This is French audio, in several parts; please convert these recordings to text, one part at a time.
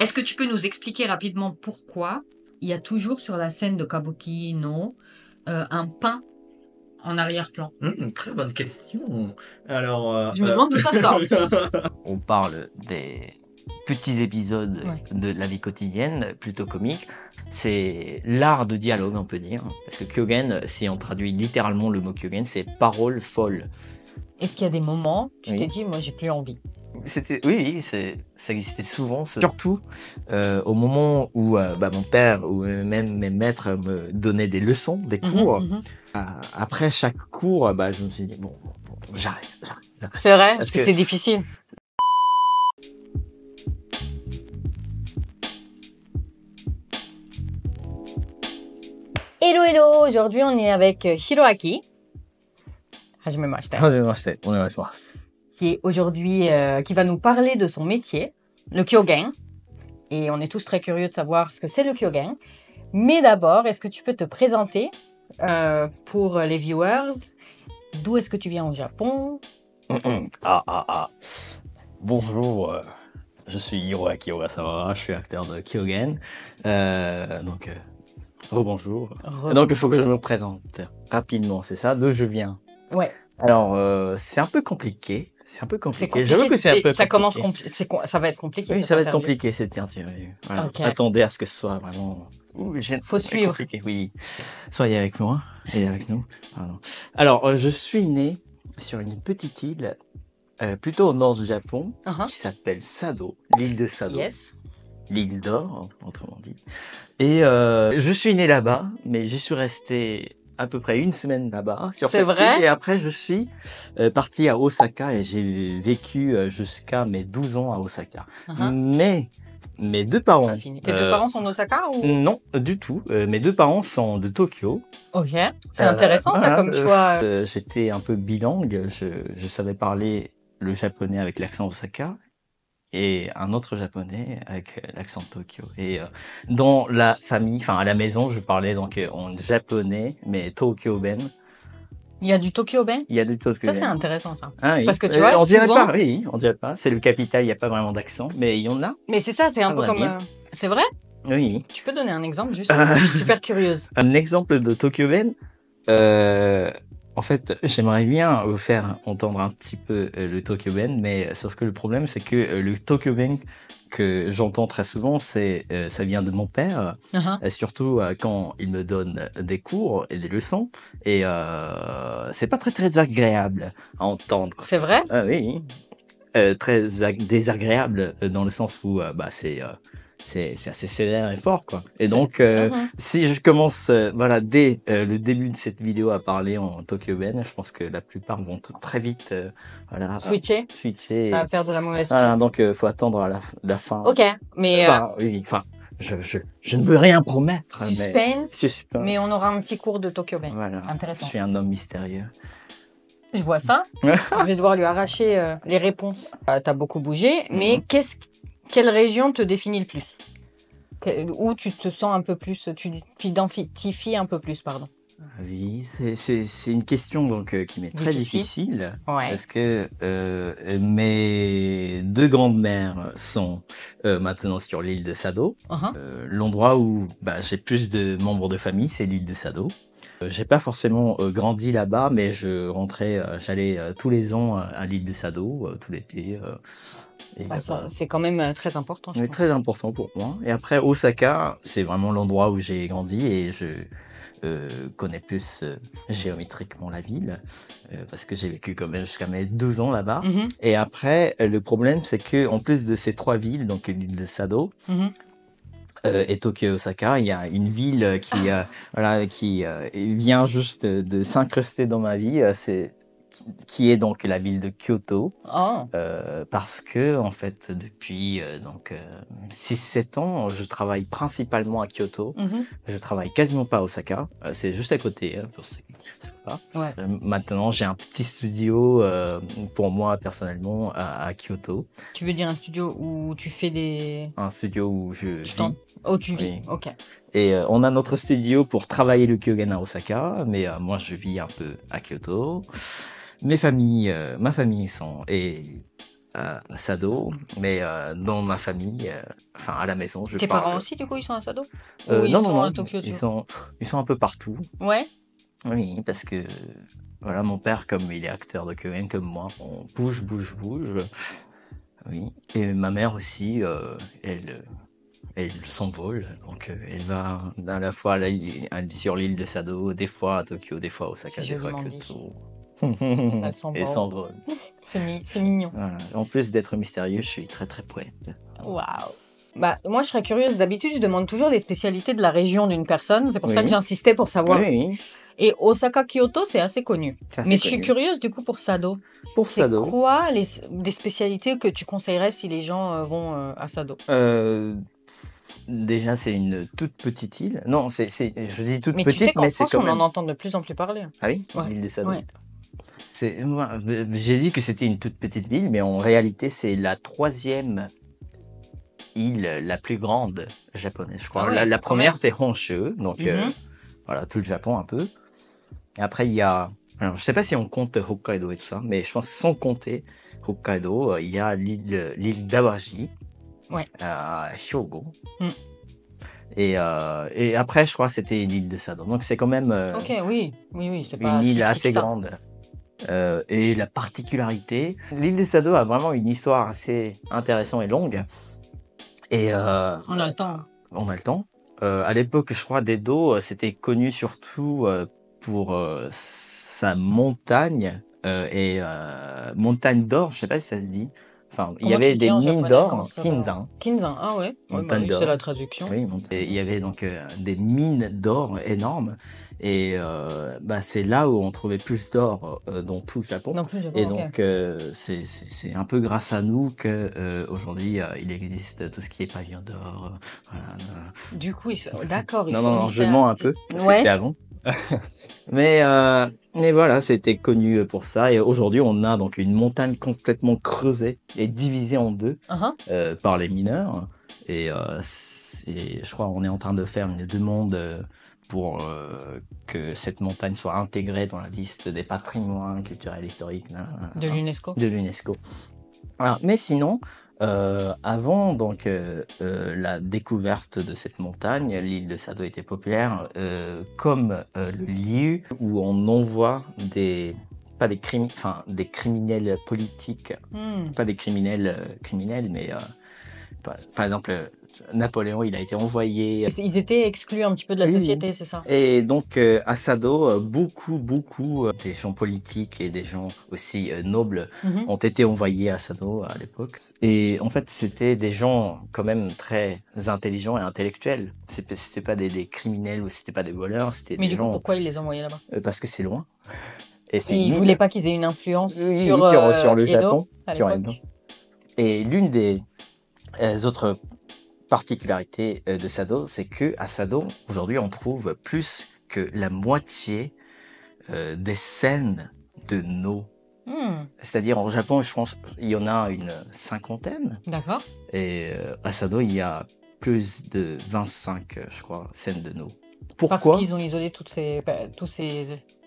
Est-ce que tu peux nous expliquer rapidement pourquoi il y a toujours sur la scène de Kabuki no un pain en arrière-plan? Très bonne question. Alors, Je me demande d'où ça sort. on parle des petits épisodes Ouais. de la vie quotidienne, plutôt comiques. C'est l'art de dialogue, on peut dire. Parce que Kyogen, si on traduit littéralement le mot Kyogen, c'est parole folle. Est-ce qu'il y a des moments, tu Oui. t'es dit, moi j'ai plus envie? Oui, ça existait souvent, surtout au moment où mon père ou même mes maîtres me donnaient des leçons, des cours. Après chaque cours, je me suis dit, bon, j'arrête. C'est vrai, Parce parce que que- c'est difficile. Hello, hello! Aujourd'hui, on est avec Hiroaki. Hajimemashite. Qui est aujourd'hui, qui va nous parler de son métier, le Kyogen. Et on est tous très curieux de savoir ce que c'est le Kyogen. Mais d'abord, est-ce que tu peux te présenter pour les viewers? D'où est-ce que tu viens au Japon? Bonjour, je suis Hiroaki Ogasawa, je suis acteur de Kyogen. Rebonjour. Donc il faut que je me présente rapidement, c'est ça, d'où je viens. Ouais. Alors, c'est un peu compliqué. C'est un peu C'est compliqué. compliqué. J'avoue que c'est un peu Ça commence compliqué. ça va être compliqué. Oui, cette ça va être interview. compliqué cette interview. Voilà. Ok. Attendez à ce que ce soit vraiment. Faut suivre. Compliqué. Oui. Soyez avec moi et avec nous. Pardon. Alors, je suis né sur une petite île, plutôt au nord du Japon, qui s'appelle Sado, l'île de Sado. Yes. L'île d'or, autrement dit. Et je suis né là-bas, mais j'y suis resté à peu près une semaine là-bas, sur cette île. Et après, je suis parti à Osaka et j'ai vécu jusqu'à mes 12 ans à Osaka. Mais mes deux parents... Tes deux parents sont d'Osaka ou... Non, du tout. Mes deux parents sont de Tokyo. Ok, c'est intéressant ça comme choix. J'étais un peu bilingue, je savais parler le japonais avec l'accent Osaka et un autre japonais avec l'accent Tokyo. Et dans la famille, enfin à la maison, je parlais donc en japonais, mais Tokyo-ben. Il y a du Tokyo-ben? Il y a du Tokyo-ben. Ça, c'est intéressant, ça. Ah, oui. Parce que tu vois, on dirait souvent... pas, oui, on dirait pas. C'est le capital, il n'y a pas vraiment d'accent, mais il y en a. Mais c'est ça, c'est un peu comme... C'est vrai? Oui. Tu peux donner un exemple, juste? Je suis super curieuse. Un exemple de Tokyo-ben, en fait, j'aimerais bien vous faire entendre un petit peu le Tokyo-ben, mais sauf que le problème, c'est que le Tokyo-ben que j'entends très souvent, ça vient de mon père, surtout quand il me donne des cours et des leçons, et c'est pas très agréable à entendre. C'est vrai? Oui, très désagréable dans le sens où c'est assez sévère et fort, quoi. Et donc, si je commence, dès le début de cette vidéo à parler en Tokyo-ben, je pense que la plupart vont très vite, switcher. Ça va faire de la mauvaise pub. Voilà, donc, faut attendre à la fin. Ok, mais... je ne veux rien promettre. Suspense, mais on aura un petit cours de Tokyo-ben. Voilà. Intéressant. Je suis un homme mystérieux. Je vois ça. Je vais devoir lui arracher les réponses. T'as beaucoup bougé, mais quelle région te définit le plus? Où tu te sens un peu plus, tu t'identifies un peu plus, pardon. Oui, c'est une question donc qui m'est très difficile parce que mes deux grandes-mères sont maintenant sur l'île de Sado. L'endroit où j'ai plus de membres de famille, c'est l'île de Sado. J'ai pas forcément grandi là-bas, mais j'allais tous les ans à l'île de Sado, tout l'été. C'est quand même très important. C'est très important pour moi. Et après, Osaka, c'est vraiment l'endroit où j'ai grandi et je connais plus géométriquement la ville parce que j'ai vécu quand même jusqu'à mes 12 ans là-bas. Et après, le problème, c'est que en plus de ces trois villes, donc l'île de Sado, et Tokyo et Osaka, il y a une ville qui vient juste de s'incruster dans ma vie, qui est donc la ville de Kyoto, parce que en fait depuis 6-7 ans, je travaille principalement à Kyoto. Je travaille quasiment pas à Osaka, c'est juste à côté, pour ceux qui ne savent pas. Maintenant, j'ai un petit studio pour moi personnellement à Kyoto. Tu veux dire un studio où tu fais des... Un studio où je vis. Oh, tu vis, ok. Et on a notre studio pour travailler le Kyogen à Osaka, mais moi je vis un peu à Kyoto. Ma famille Sado, mais dans ma famille, enfin à la maison, je Tes parle. parents aussi, du coup, ils sont à Sado? Ou ils sont à Tokyo, ils sont un peu partout. Ouais. Oui, parce que voilà, mon père, comme il est acteur de Kyogen comme moi, on bouge. Oui, et ma mère aussi, elle s'envole, donc elle va à la fois sur l'île de Sado, des fois à Tokyo, des fois à Osaka, des fois à Kyoto. Et s'envole. C'est mignon. Voilà. En plus d'être mystérieux, je suis très très poète. Waouh. Bah, moi, je serais curieuse. D'habitude, je demande toujours les spécialités de la région d'une personne. C'est pour ça que j'insistais pour savoir. Oui. Et Osaka, Kyoto, c'est assez connu. Mais je suis curieuse du coup pour Sado. C'est quoi des spécialités que tu conseillerais si les gens vont à Sado? Déjà, c'est une toute petite île. Non, je dis toute petite, mais tu sais qu'en France, on en entend de plus en plus parler. Ah oui, l'île de Sado. Ouais. J'ai dit que c'était une toute petite ville, mais en réalité, c'est la 3e île la plus grande japonaise, je crois. La première, c'est Honshu, donc voilà, tout le Japon un peu. Et après, il y a... Alors, je sais pas si on compte Hokkaido et tout ça, mais je pense que sans compter Hokkaido, il y a l'île d'Awaji, à Hyogo. Et après, je crois que c'était l'île de Sado. Donc, c'est quand même c'est pas une île assez grande. Et la particularité, l'île de Sado a vraiment une histoire assez intéressante et longue. Et on a le temps. On a le temps. À l'époque, je crois, d'Edo, c'était connu surtout pour sa montagne et montagne d'or. Je sais pas si ça se dit. Enfin, il y avait des mines d'or, Kinzan. Kinzan, ah ouais. Montagne d'or. C'est la traduction. Oui, et il y avait donc des mines d'or énormes. Et c'est là où on trouvait plus d'or dans tout le Japon. Et donc, c'est un peu grâce à nous qu'aujourd'hui, il existe tout ce qui est pavillon d'or. Du coup, d'accord. Non, je mens un peu. C'est avant. Mais voilà, c'était connu pour ça. Et aujourd'hui, on a donc une montagne complètement creusée et divisée en deux par les mineurs. Et je crois qu'on est en train de faire une demande pour que cette montagne soit intégrée dans la liste des patrimoines culturels historiques de l'UNESCO. Voilà. Mais sinon, avant donc la découverte de cette montagne, l'île de Sado était populaire comme le lieu où on envoie des criminels politiques, pas des criminels, mais par exemple, Napoléon, il a été envoyé... Ils étaient exclus un petit peu de la société, c'est ça? Et donc, à Sado, beaucoup des gens politiques et des gens aussi nobles ont été envoyés à Sado à l'époque. Et en fait, c'était des gens quand même très intelligents et intellectuels. C'était pas des criminels ou c'était pas des voleurs, c'était des gens... Mais du coup, pourquoi ils les envoyaient là-bas? Parce que c'est loin. Et ils voulaient pas qu'ils aient une influence sur le Edo, Japon, sur Edo. Et l'une des autres particularité de Sado, c'est que à Sado, aujourd'hui, on trouve plus que la moitié des scènes de No. C'est-à-dire, au Japon, je pense, il y en a une 50aine. D'accord. Et à Sado, il y a plus de 25, je crois, scènes de No. Pourquoi? Parce qu'ils ont isolé tous ces...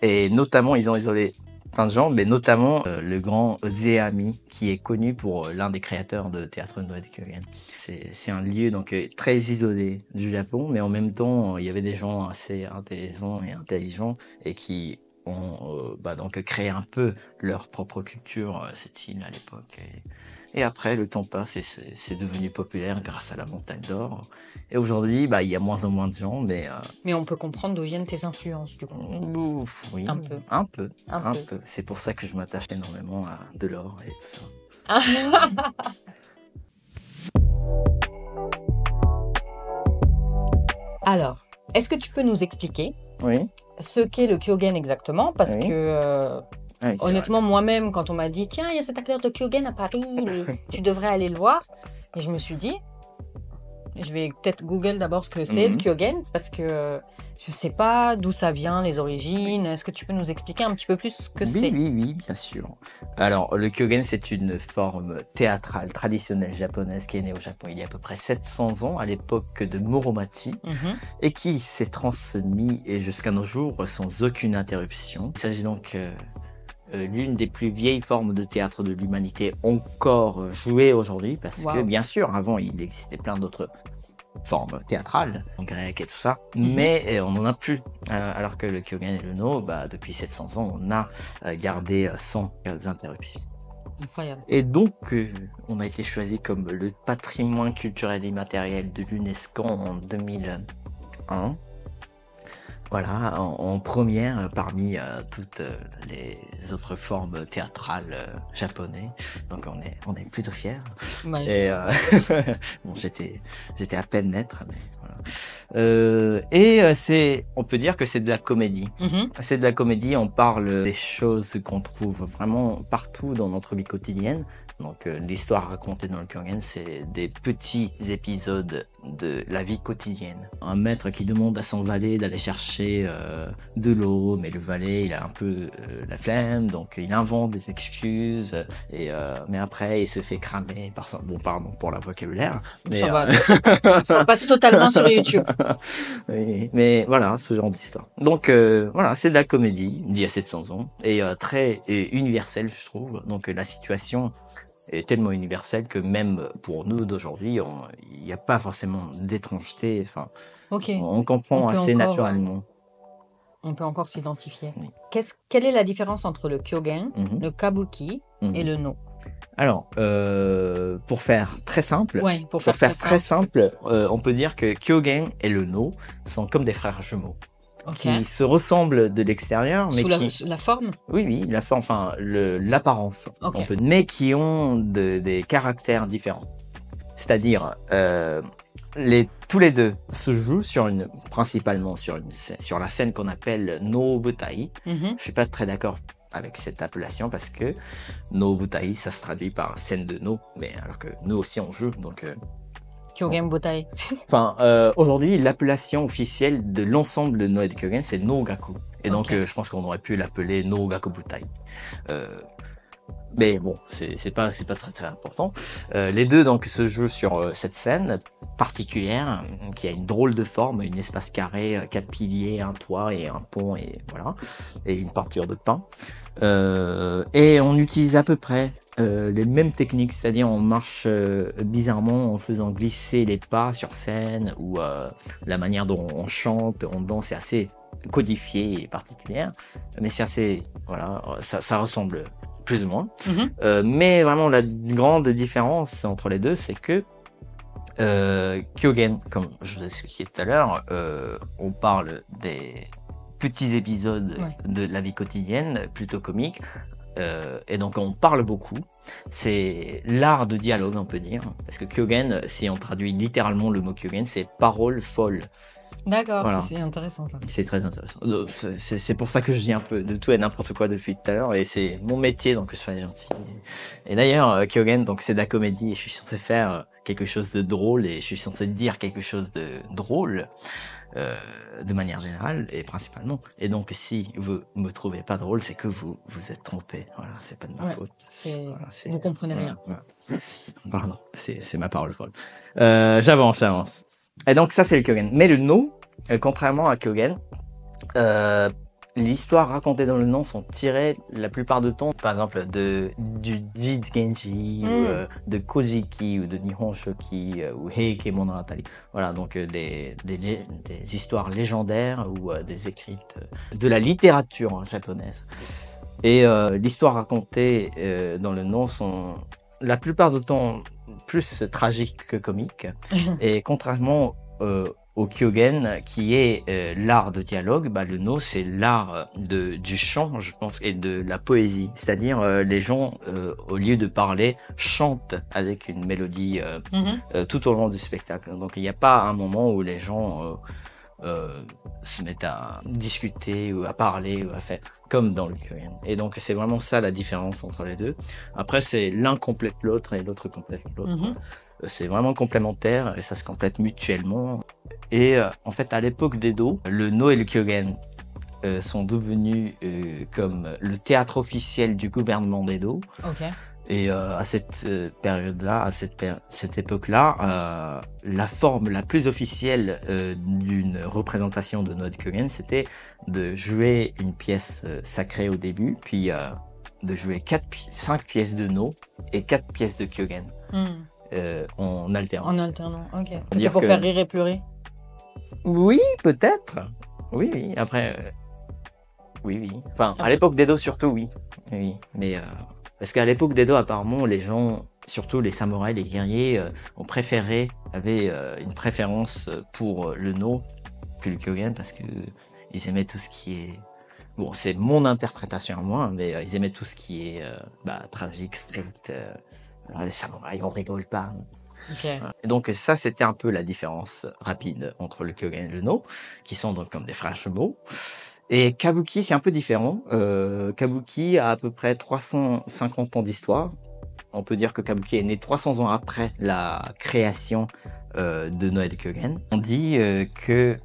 Et notamment, ils ont isolé plein de gens, mais notamment le grand Zeami, qui est connu pour l'un des créateurs de théâtre Noh de Kyogen. C'est un lieu donc très isolé du Japon, mais en même temps, il y avait des gens assez intelligents et qui ont donc créé un peu leur propre culture, cette île à l'époque. Et après, le temps passe et c'est devenu populaire grâce à la montagne d'or. Et aujourd'hui, il y a moins en moins de gens, mais... Mais on peut comprendre d'où viennent tes influences, du coup. Oui, un peu. C'est pour ça que je m'attache énormément à de l'or et tout ça. Alors, est-ce que tu peux nous expliquer ce qu'est le Kyogen exactement? Parce que... honnêtement, moi-même, quand on m'a dit « Tiens, il y a cet acteur de Kyogen à Paris, tu devrais aller le voir », et je me suis dit, je vais peut-être Google d'abord ce que c'est, le Kyogen, parce que je ne sais pas d'où ça vient, les origines. Est-ce que tu peux nous expliquer un petit peu plus ce que c'est? Oui, bien sûr. Alors, le Kyogen, c'est une forme théâtrale traditionnelle japonaise qui est née au Japon il y a à peu près 700 ans, à l'époque de Muromachi, et qui s'est transmise jusqu'à nos jours sans aucune interruption. Il s'agit donc l'une des plus vieilles formes de théâtre de l'humanité encore jouée aujourd'hui, parce que bien sûr, avant, il existait plein d'autres formes théâtrales, en grec et tout ça, mais on n'en a plus. Alors que le Kyogen et le No, depuis 700 ans, on a gardé sans interruption. Incroyable. Et donc, on a été choisi comme le patrimoine culturel immatériel de l'UNESCO en 2001. Voilà, en première parmi toutes les autres formes théâtrales japonaises. Donc on est plutôt fiers. Et bon, j'étais à peine naître, mais voilà. On peut dire que c'est de la comédie. C'est de la comédie. On parle des choses qu'on trouve vraiment partout dans notre vie quotidienne. Donc l'histoire racontée dans le Kyogen, c'est des petits épisodes de la vie quotidienne. Un maître qui demande à son valet d'aller chercher de l'eau, mais le valet il a un peu la flemme, donc il invente des excuses, mais après il se fait cramer par son... Bon, pardon pour la vocabulaire. Mais, ça va, ça passe totalement sur YouTube. Oui, mais voilà, ce genre d'histoire. Donc voilà, c'est de la comédie d'il y a 700 ans, et très universelle je trouve. Donc la situation est tellement universelle que même pour nous d'aujourd'hui, il n'y a pas forcément d'étrangeté. Enfin, on comprend assez naturellement. On peut encore s'identifier. Oui. Quelle est la différence entre le Kyogen, le Kabuki et le No? Alors, pour faire très simple, on peut dire que Kyogen et le No sont comme des frères jumeaux. Qui se ressemblent de l'extérieur, mais la forme. Oui, la forme, enfin l'apparence, mais qui ont des caractères différents. C'est-à-dire, tous les deux se jouent principalement sur la scène qu'on appelle No Butai. Je suis pas très d'accord avec cette appellation parce que No Butai, ça se traduit par scène de No, mais alors que nous aussi on joue, donc. Kyogen Butai. Enfin, aujourd'hui, l'appellation officielle de l'ensemble de No et de Kyogen, c'est No Gaku. Et donc, je pense qu'on aurait pu l'appeler No Gaku Butai. Mais bon, c'est pas très très important. Les deux donc se jouent sur cette scène particulière qui a une drôle de forme, une espace carré, 4 piliers, un toit et un pont et voilà, et une peinture de pin. Et on utilise à peu près les mêmes techniques, c'est-à-dire on marche bizarrement en faisant glisser les pas sur scène, ou la manière dont on chante, on danse est assez codifiée et particulière, mais c'est assez, voilà, ça ressemble plus ou moins. Mais vraiment la grande différence entre les deux, c'est que Kyogen, comme je vous ai expliqué tout à l'heure, on parle des petits épisodes de la vie quotidienne, plutôt comiques, et donc on parle beaucoup. C'est l'art de dialogue, on peut dire, parce que Kyogen, si on traduit littéralement le mot Kyogen, c'est parole folle. D'accord, voilà. C'est intéressant ça. C'est très intéressant. C'est pour ça que je dis un peu de tout et n'importe quoi depuis tout à l'heure, et c'est mon métier, donc soyez gentils. Et d'ailleurs, Kyogen, donc c'est de la comédie, et je suis censé faire quelque chose de drôle, et je suis censé dire quelque chose de drôle, de manière générale et principalement. Et donc si vous me trouvez pas drôle, c'est que vous êtes trompé. Voilà, c'est pas de ma faute. Voilà, vous comprenez rien. Voilà. Pardon, c'est ma parole folle. J'avance. Et donc ça c'est le Kyogen. Mais le No, contrairement à Kyogen, l'histoire racontée dans le No sont tirées la plupart du temps, par exemple du Jitgenji, ou de Kojiki, ou de Nihon Shoki, ou Heike Monogatari. Voilà, donc des histoires légendaires ou des écrites de la littérature japonaise. Et l'histoire racontée dans le No sont la plupart du temps plus tragiques que comiques. Et contrairement au Kyogen, qui est l'art de dialogue, le No, c'est l'art du chant, je pense, et de la poésie. C'est-à-dire, les gens, au lieu de parler, chantent avec une mélodie tout au long du spectacle. Donc, il n'y a pas un moment où les gens se mettent à discuter ou à parler ou à faire comme dans le Kyogen. Et donc, c'est vraiment ça la différence entre les deux. Après, c'est l'un complète l'autre et l'autre complète l'autre. C'est vraiment complémentaire et ça se complète mutuellement. Et en fait, à l'époque d'Edo, le No et le Kyogen sont devenus comme le théâtre officiel du gouvernement d'Edo. Et à cette période-là, à cette époque-là, la forme la plus officielle d'une représentation de No et de Kyogen, c'était de jouer une pièce sacrée au début, puis de jouer 5 pièces de No et 4 pièces de Kyogen en alternant. En alternant, ok. C'était pour faire rire et pleurer? Oui, peut-être. Oui. Après, oui. Enfin, à l'époque d'Edo surtout, oui. Mais parce qu'à l'époque d'Edo, apparemment, les gens, surtout les samouraïs, les guerriers, avaient une préférence pour le No que le Kyogen parce que ils aimaient tout ce qui est... Bon, c'est mon interprétation à moi, mais ils aimaient tout ce qui est tragique, strict. Les samouraïs, on rigole pas. Okay. Et donc ça, c'était un peu la différence rapide entre le Kyogen et le No, qui sont donc comme des frères jumeaux. Et Kabuki, c'est un peu différent. Kabuki a à peu près 350 ans d'histoire. On peut dire que Kabuki est né 300 ans après la création de No et de Kyogen. On dit que...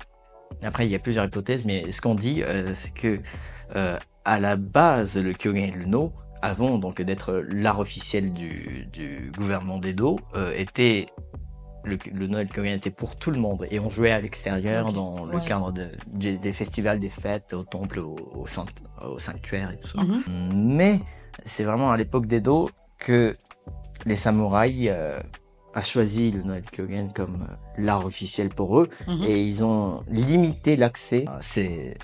Après, il y a plusieurs hypothèses, mais ce qu'on dit, c'est que à la base, le Kyogen et le No, avant donc d'être l'art officiel du gouvernement d'Edo, était le No et le Kyogen était pour tout le monde et on jouait à l'extérieur dans le cadre des festivals, des fêtes, au temple, au sanctuaire et tout ça. Mais c'est vraiment à l'époque d'Edo que les samouraïs a choisi le No et le Kyogen comme l'art officiel pour eux et ils ont limité l'accès à ces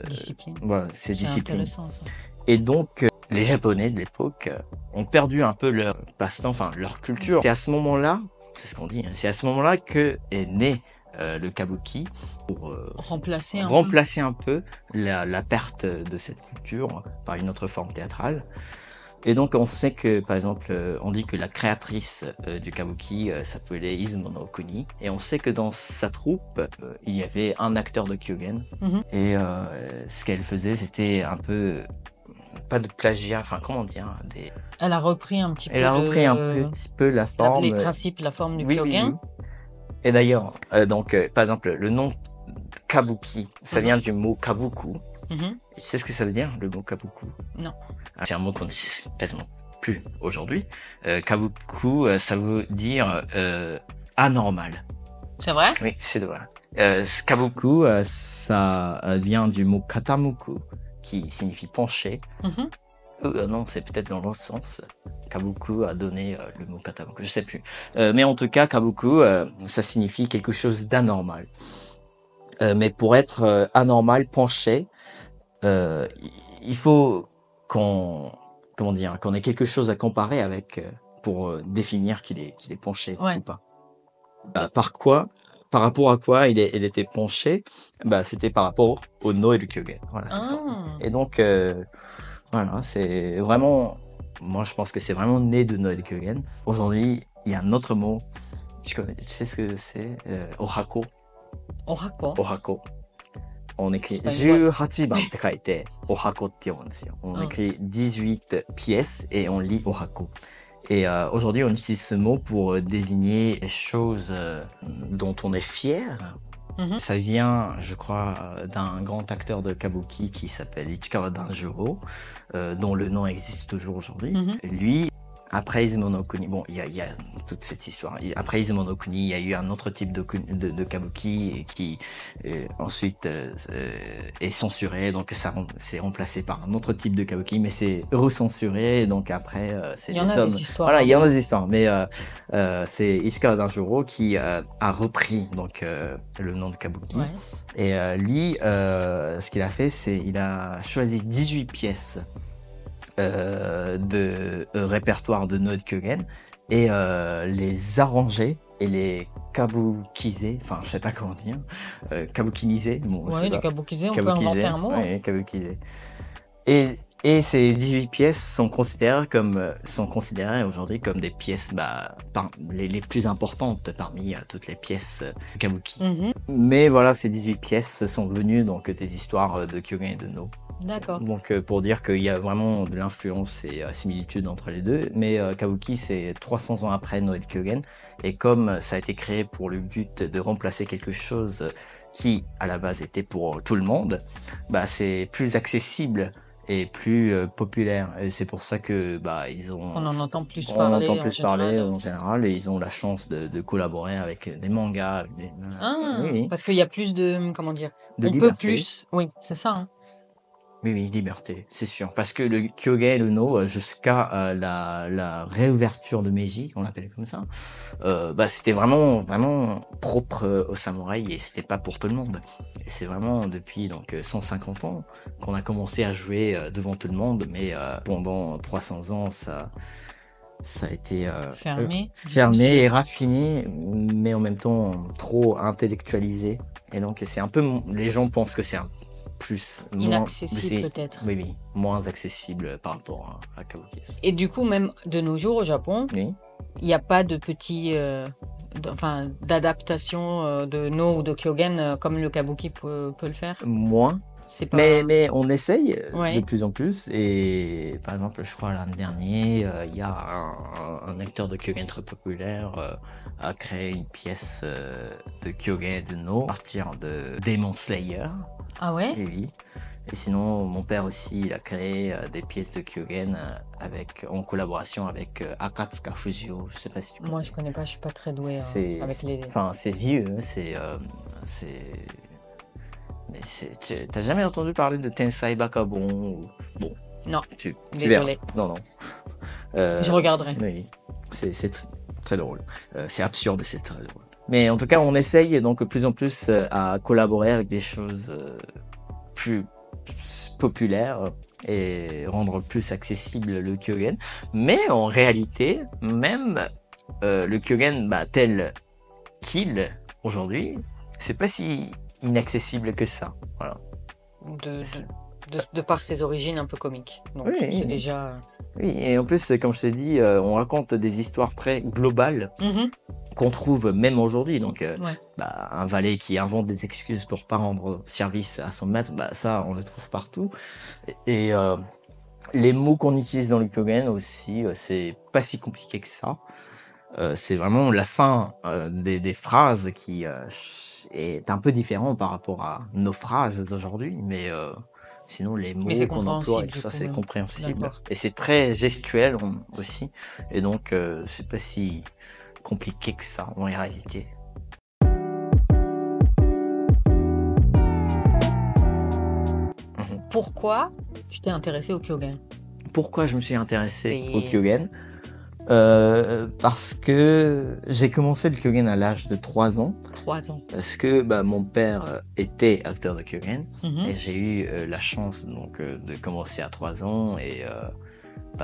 disciplines. Voilà, ces disciplines. Intéressant, ça. Et donc, les Japonais de l'époque ont perdu un peu leur passe-temps, enfin leur culture. C'est à ce moment-là, c'est ce qu'on dit, c'est à ce moment-là que est né le kabuki pour remplacer un peu la perte de cette culture par une autre forme théâtrale. Et donc on sait que, par exemple, on dit que la créatrice du kabuki s'appelait Izumo no Okuni, et on sait que dans sa troupe, il y avait un acteur de Kyogen, et ce qu'elle faisait, c'était un peu, pas de plagiat, enfin comment dire, Elle a repris un petit peu la forme... Les principes, la forme du Kyogen. Oui. Et d'ailleurs, par exemple, le nom kabuki, ça vient du mot kabuku. Tu sais ce que ça veut dire, le mot kabuku? Non. C'est un mot qu'on n'utilise quasiment plus aujourd'hui. Kabuku, ça veut dire anormal. C'est vrai? Oui, c'est vrai. Kabuku, ça vient du mot katamuku, qui signifie pencher. Non, c'est peut-être dans l'autre sens. Kabuku a donné le mot katamuku, je sais plus. Mais en tout cas, kabuku, ça signifie quelque chose d'anormal. Mais pour être anormal, penché, il faut qu'on ait quelque chose à comparer avec pour définir qu'il est penché ou pas. Par rapport à quoi il était penché? C'était par rapport au No et le Kyogen. Voilà, c'est ça. Et donc voilà, c'est vraiment, moi je pense que c'est vraiment né de No et de Kyogen. Aujourd'hui, il y a un autre mot. Tu sais ce que c'est? Ohako. Ohako. On écrit 18番って書いて ohako って読むんですよ。On écrit 18 pièces et on lit ohako. Et aujourd'hui, on utilise ce mot pour désigner les choses dont on est fier. Ça vient, je crois, d'un grand acteur de kabuki qui s'appelle Ichikawa Danjuro, dont le nom existe toujours aujourd'hui. Lui, après Izumo no Kuni, bon, il y a toute cette histoire. Après Izumo no Kuni, il y a eu un autre type de kabuki qui ensuite est censuré, donc ça c'est remplacé par un autre type de kabuki, mais c'est recensuré, donc après c'est des hommes. Il y en a des histoires. Voilà, il y en a des histoires, mais c'est Ichikawa Danjuro qui a repris donc le nom de kabuki. Et lui, ce qu'il a fait, c'est il a choisi 18 pièces de répertoire de No et de Kyogen et les arranger et les kabukiser, enfin je sais pas comment dire, kabukiniser. Bon, les kabukiser, on peut inventer un mot. Oui, kabukiser. Et ces 18 pièces sont considérées aujourd'hui comme des pièces les plus importantes parmi toutes les pièces kabuki. Mais voilà, ces 18 pièces sont venues donc des histoires de Kyogen et de No. D'accord. Donc pour dire qu'il y a vraiment de l'influence et similitude entre les deux, mais kabuki c'est 300 ans après No et le Kyogen, et comme ça a été créé pour le but de remplacer quelque chose qui à la base était pour tout le monde, c'est plus accessible et plus populaire, et c'est pour ça que on en entend plus parler en général, et ils ont la chance de collaborer avec des mangas, avec des... parce qu'il y a plus de, comment dire, de on liberté. peut plus, oui, c'est ça. oui, liberté, c'est sûr. Parce que le Kyogen et le No, jusqu'à la réouverture de Meiji, on l'appelait comme ça, c'était vraiment propre aux samouraïs et c'était pas pour tout le monde. Et c'est vraiment depuis donc 150 ans qu'on a commencé à jouer devant tout le monde, mais pendant 300 ans, ça a été fermé et raffiné, mais en même temps trop intellectualisé. Et donc c'est un peu, les gens pensent que c'est un plus inaccessible peut-être. Oui, moins accessible par rapport à Kabuki. Et du coup, même de nos jours au Japon, il n'y a pas de petits, d'adaptation de No ou de Kyogen comme le Kabuki peut le faire. Moins. Pas... Mais on essaye de plus en plus. Et par exemple, je crois l'année dernière, il y a un acteur de Kyogen très populaire a créé une pièce de Kyogen et de No à partir de Demon Slayer. Ah ouais? Oui. Et sinon, mon père aussi, il a créé des pièces de Kyogen en collaboration avec Akatsuka Fujio. Je sais pas si tu connais. Moi, je connais pas, je suis pas très douée avec les... Enfin, c'est vieux, Mais t'as jamais entendu parler de Tensai Bakabon ou... Bon. Non, désolé. Non. Je regarderai. Oui, c'est très drôle. C'est absurde et c'est très drôle. Mais en tout cas, on essaye donc de plus en plus à collaborer avec des choses plus populaires et rendre plus accessible le Kyogen. Mais en réalité, même le Kyogen tel qu'il aujourd'hui, c'est pas si inaccessible que ça. Voilà. De par ses origines un peu comiques. Donc c'est déjà... Oui, et en plus, comme je t'ai dit, on raconte des histoires très globales qu'on trouve même aujourd'hui. Donc, un valet qui invente des excuses pour pas rendre service à son maître, ça, on le trouve partout. Et les mots qu'on utilise dans le Kyogen aussi, c'est pas si compliqué que ça. C'est vraiment la fin des phrases qui est un peu différent par rapport à nos phrases d'aujourd'hui, mais sinon les mots qu'on emploie et tout ça, c'est compréhensible. Et c'est très gestuel aussi, et donc c'est pas si compliqué que ça en réalité. Pourquoi tu t'es intéressé au Kyogen? Pourquoi je me suis intéressé au Kyogen? Parce que j'ai commencé le Kyogen à l'âge de 3 ans. 3 ans. Parce que mon père était acteur de Kyogen et j'ai eu la chance donc de commencer à 3 ans et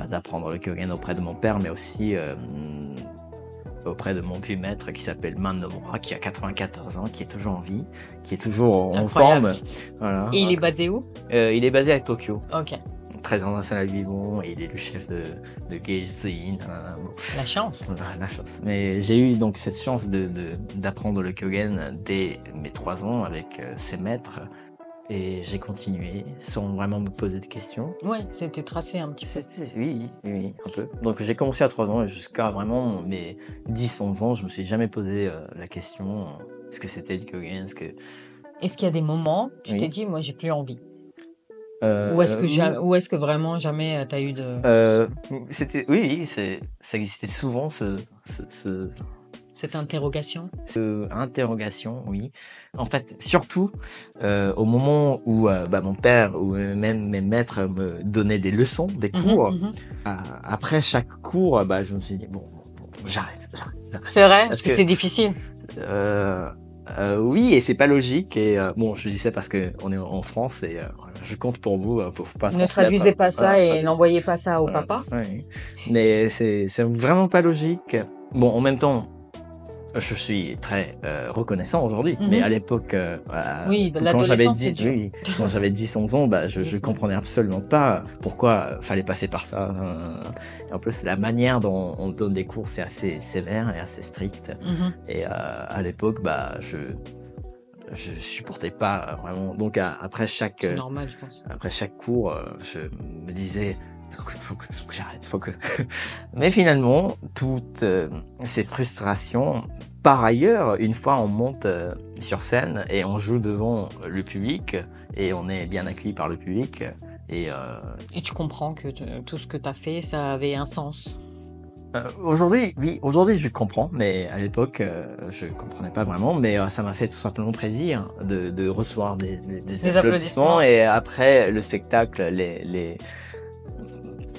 d'apprendre le Kyogen auprès de mon père, mais aussi auprès de mon vieux maître qui s'appelle Man Nomura, qui a 94 ans, qui est toujours en vie, qui est toujours en forme. Voilà. Et il est basé où? Il est basé à Tokyo. Ok. Très international vivant, et il est le chef de Geijin. La chance. La chance. Mais j'ai eu donc cette chance d'apprendre le Kyogen dès mes 3 ans avec ses maîtres. Et j'ai continué sans vraiment me poser de questions. Ouais, c'était tracé un petit peu. Oui, un peu. Donc j'ai commencé à 3 ans et jusqu'à vraiment mes 10-11 ans, je me suis jamais posé la question ce que c'était le Kyogen. Est-ce qu'il y a des moments, tu t'es dit, moi j'ai plus envie? Ou est-ce que vraiment jamais tu as eu de... ça existait souvent cette interrogation. Interrogation, oui. En fait, surtout au moment où mon père ou même mes maîtres me donnaient des leçons, des cours. Après chaque cours, je me suis dit bon, j'arrête. C'est vrai, parce que c'est difficile. Oui, et c'est pas logique. Et je dis ça parce que on est en France et je compte pour vous pour pas. Ne traduisez pas ça et n'envoyez pas ça au papa. Oui. Mais c'est vraiment pas logique. Bon, en même temps, je suis très reconnaissant aujourd'hui, mais à l'époque, quand j'avais 10-11 ans, je comprenais absolument pas pourquoi fallait passer par ça. Et en plus, la manière dont on donne des cours, c'est assez sévère et assez strict. Et à l'époque, je supportais pas vraiment. Donc après chaque, c'est normal, je pense. Après chaque cours, je me disais. Faut que j'arrête, Mais finalement, toutes ces frustrations, par ailleurs, une fois on monte sur scène et on joue devant le public et on est bien accueilli par le public. Et tu comprends que tout ce que tu as fait, ça avait un sens. Aujourd'hui, oui, aujourd'hui je comprends, mais à l'époque je comprenais pas vraiment, mais ça m'a fait tout simplement plaisir de recevoir des applaudissements et après le spectacle,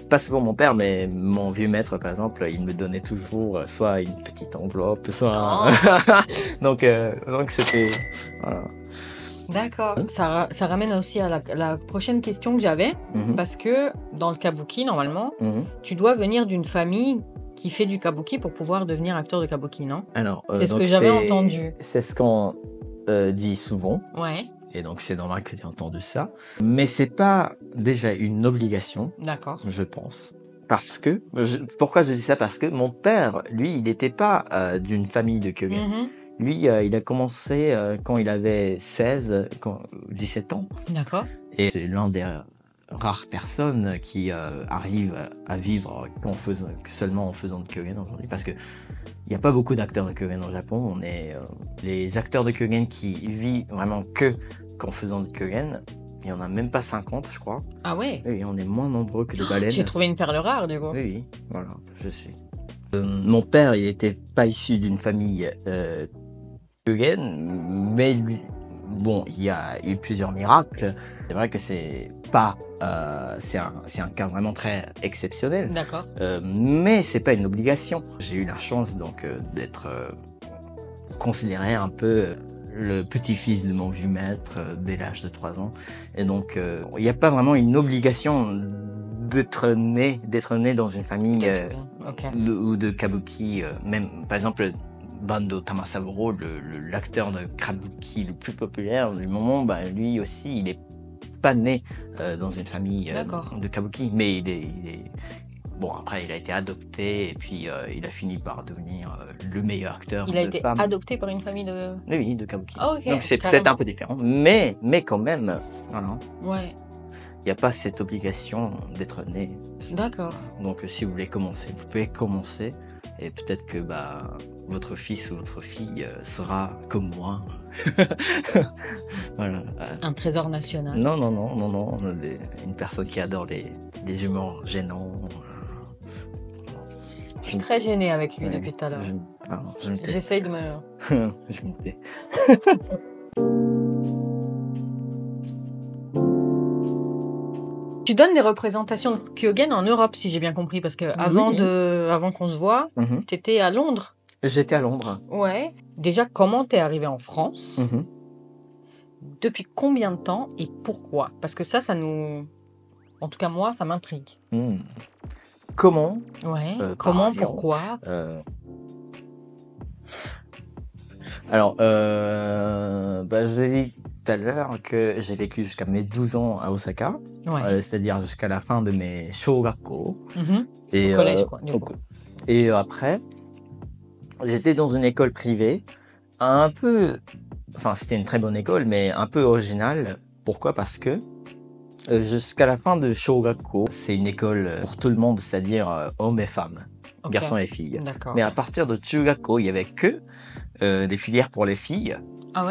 pas souvent mon père, mais mon vieux maître par exemple, il me donnait toujours soit une petite enveloppe, soit donc c'était voilà. D'accord. Ça ramène aussi à la prochaine question que j'avais, parce que dans le kabuki, normalement, tu dois venir d'une famille qui fait du kabuki pour pouvoir devenir acteur de kabuki, non? Alors, c'est ce que j'avais entendu. C'est ce qu'on dit souvent. Ouais. Et donc c'est normal que tu aies entendu ça. Mais c'est pas déjà une obligation. D'accord. Je pense. Parce que, pourquoi je dis ça? Parce que mon père, lui, il n'était pas d'une famille de Kyogen. Lui, il a commencé quand il avait 17 ans. D'accord. Et c'est l'un des rares personnes qui arrivent à vivre seulement en faisant de Kyogen aujourd'hui. Parce que il n'y a pas beaucoup d'acteurs de Kyogen au Japon. On est les acteurs de Kyogen qui vivent vraiment qu'en faisant de Kyogen. Il n'y en a même pas 50, je crois. Ah ouais? Oui, on est moins nombreux que de baleines. J'ai trouvé une perle rare, du coup. Oui, voilà, je suis. Mon père, il n'était pas issu d'une famille Kyogen, mais lui, bon, il y a eu plusieurs miracles. C'est vrai que c'est pas, c'est un cas vraiment très exceptionnel. D'accord. Mais c'est pas une obligation. J'ai eu la chance donc d'être considéré un peu le petit-fils de mon vieux maître dès l'âge de 3 ans. Et donc, il n'y a pas vraiment une obligation d'être né dans une famille ou de kabuki. Même, par exemple, Bando Tamasaburo, l'acteur de kabuki le plus populaire du moment, bah, lui aussi, il n'est pas né dans une famille de kabuki. Mais il est bon, après, il a été adopté et puis il a fini par devenir le meilleur acteur de femmes. Il a été adopté par une famille de... Oui, de kabuki. Oh, okay. Donc c'est peut-être un peu différent, mais quand même, voilà. Ouais. Il n'y a pas cette obligation d'être né. D'accord. Donc si vous voulez commencer, vous pouvez commencer et peut-être que votre fils ou votre fille sera comme moi. Voilà. Un trésor national. Non, une personne qui adore les humours gênants. Je suis très gênée avec lui depuis tout à l'heure. J'essaye de me... Je me tais. Tu donnes des représentations de Kyogen en Europe, si j'ai bien compris, parce que avant qu'on se voit, tu étais à Londres. J'étais à Londres. Ouais. Déjà, comment t'es arrivé en France? Depuis combien de temps et pourquoi? Parce que ça nous... En tout cas, moi, ça m'intrigue. Comment? Ouais. Comment? Pourquoi? Alors, je vous ai dit tout à l'heure que j'ai vécu jusqu'à mes 12 ans à Osaka, c'est-à-dire jusqu'à la fin de mes shōgakko. Et, collège, quoi, et après, j'étais dans une école privée, un peu... Enfin, c'était une très bonne école, mais un peu originale. Pourquoi? Parce que jusqu'à la fin de shōgakko, c'est une école pour tout le monde, c'est-à-dire hommes et femmes, garçons et filles. Mais à partir de chūgakko, il n'y avait que des filières pour les filles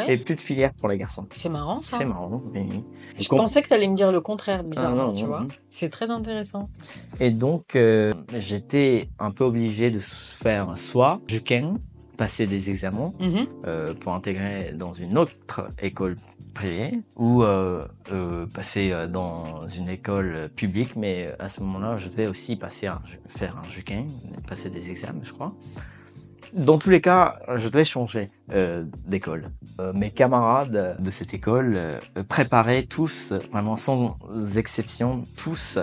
et plus de filières pour les garçons. C'est marrant ça. C'est marrant. Oui. Je pensais que tu allais me dire le contraire, bizarrement, tu vois. C'est très intéressant. Et donc, j'étais un peu obligé de faire soit juken, passer des examens pour intégrer dans une autre école privée ou passer dans une école publique, mais à ce moment-là, je devais aussi faire un juken, passer des examens, je crois. Dans tous les cas, je devais changer d'école. Mes camarades de cette école préparaient tous, vraiment sans exception, tous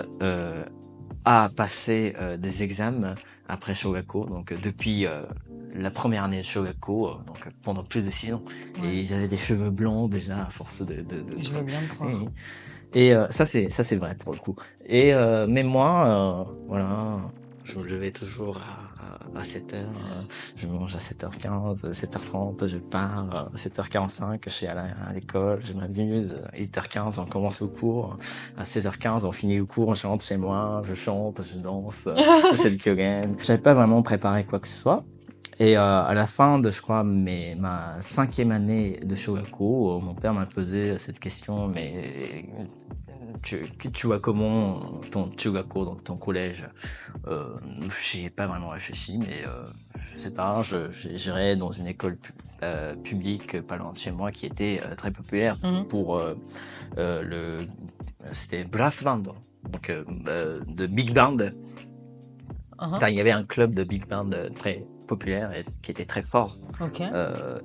à passer des examens après shōgakko, donc depuis la première année de shōgakko, donc pendant plus de 6 ans. Et ils avaient des cheveux blancs déjà à force de... Je veux bien le croire. Et ça c'est vrai pour le coup. Et mais moi, voilà, je me levais toujours à 7h, je mange à 7h15, 7h30, je pars, 7h45, je suis à l'école, je m'amuse, 8h15, on commence au cours, à 16h15, on finit le cours, je rentre chez moi, je chante, je danse, je fais le Kyogen. J'avais pas vraiment préparé quoi que ce soit. Et à la fin de, je crois, ma 5e année de shōgakko, mon père m'a posé cette question, mais tu vois comment ton chugako, donc ton collège, j'y ai pas vraiment réfléchi, mais je sais pas, j'irais dans une école publique pas loin de chez moi qui était très populaire pour c'était brass band, donc de big band. Enfin, il y avait un club de big band très populaire et qui était très fort,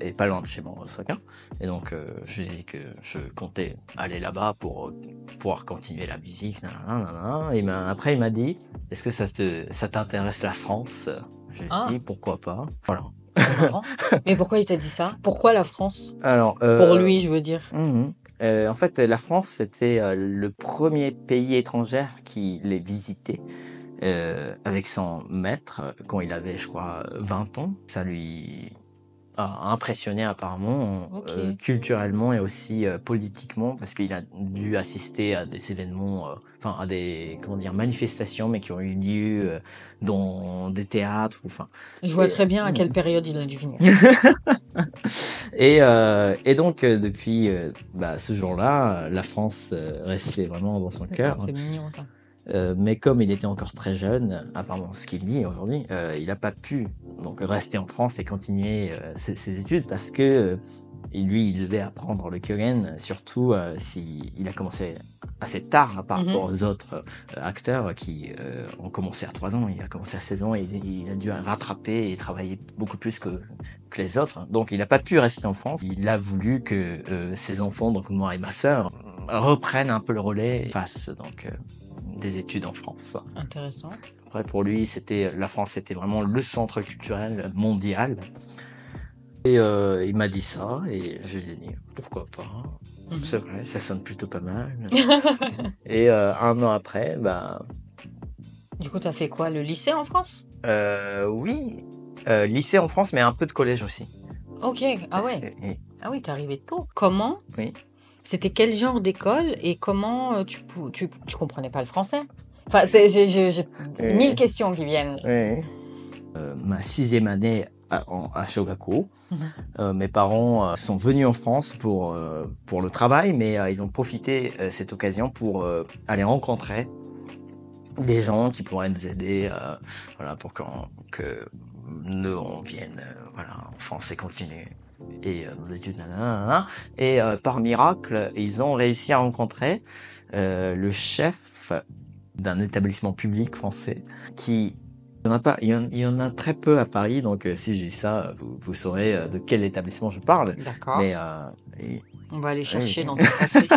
et pas loin de chez moi, Osaka. Et donc, je lui ai dit que je comptais aller là-bas pour pouvoir continuer la musique. Et après, il m'a dit, est-ce que ça t'intéresse la France? Je lui ai dit, pourquoi pas. Voilà. Mais pourquoi il t'a dit ça? Pourquoi la France? Alors, pour lui, je veux dire. En fait, la France, c'était le premier pays étranger qui les visitait. Avec son maître, quand il avait, je crois, 20 ans. Ça lui a impressionné apparemment, culturellement et aussi politiquement, parce qu'il a dû assister à des événements, enfin à des manifestations, mais qui ont eu lieu dans des théâtres. Je vois très bien à quelle période il a dû venir. Et donc, depuis ce jour-là, la France restait vraiment dans son cœur. C'est mignon ça. Mais comme il était encore très jeune, apparemment ce qu'il dit aujourd'hui, il n'a pas pu donc rester en France et continuer ses études parce que lui, il devait apprendre le kyogen, surtout s'il a commencé assez tard par rapport aux autres acteurs qui ont commencé à 3 ans. Il a commencé à 16 ans et il a dû rattraper et travailler beaucoup plus que les autres. Donc il n'a pas pu rester en France. Il a voulu que ses enfants, donc moi et ma sœur, reprennent un peu le relais et fassent donc des études en France. Intéressant. Après, pour lui, la France, c'était vraiment le centre culturel mondial. Et il m'a dit ça, et je lui ai dit, pourquoi pas? C'est vrai, ça sonne plutôt pas mal. Et 1 an après, Du coup, t'as fait quoi? Le lycée en France? Oui, lycée en France, mais un peu de collège aussi. Ok, ah ouais. Ah oui, t'es arrivé tôt. Comment? Oui. C'était quel genre d'école et comment tu comprenais pas le français? Enfin, j'ai 1000 questions qui viennent. Oui. Ma 6e année à Shogaku, mes parents sont venus en France pour le travail, mais ils ont profité cette occasion pour aller rencontrer des gens qui pourraient nous aider, pour que nous on vienne en France et continuer et nos études, et par miracle, ils ont réussi à rencontrer le chef d'un établissement public français qui... Il y en a très peu à Paris, donc si je dis ça, vous saurez de quel établissement je parle. D'accord. Mais, on va aller chercher dans ton passé.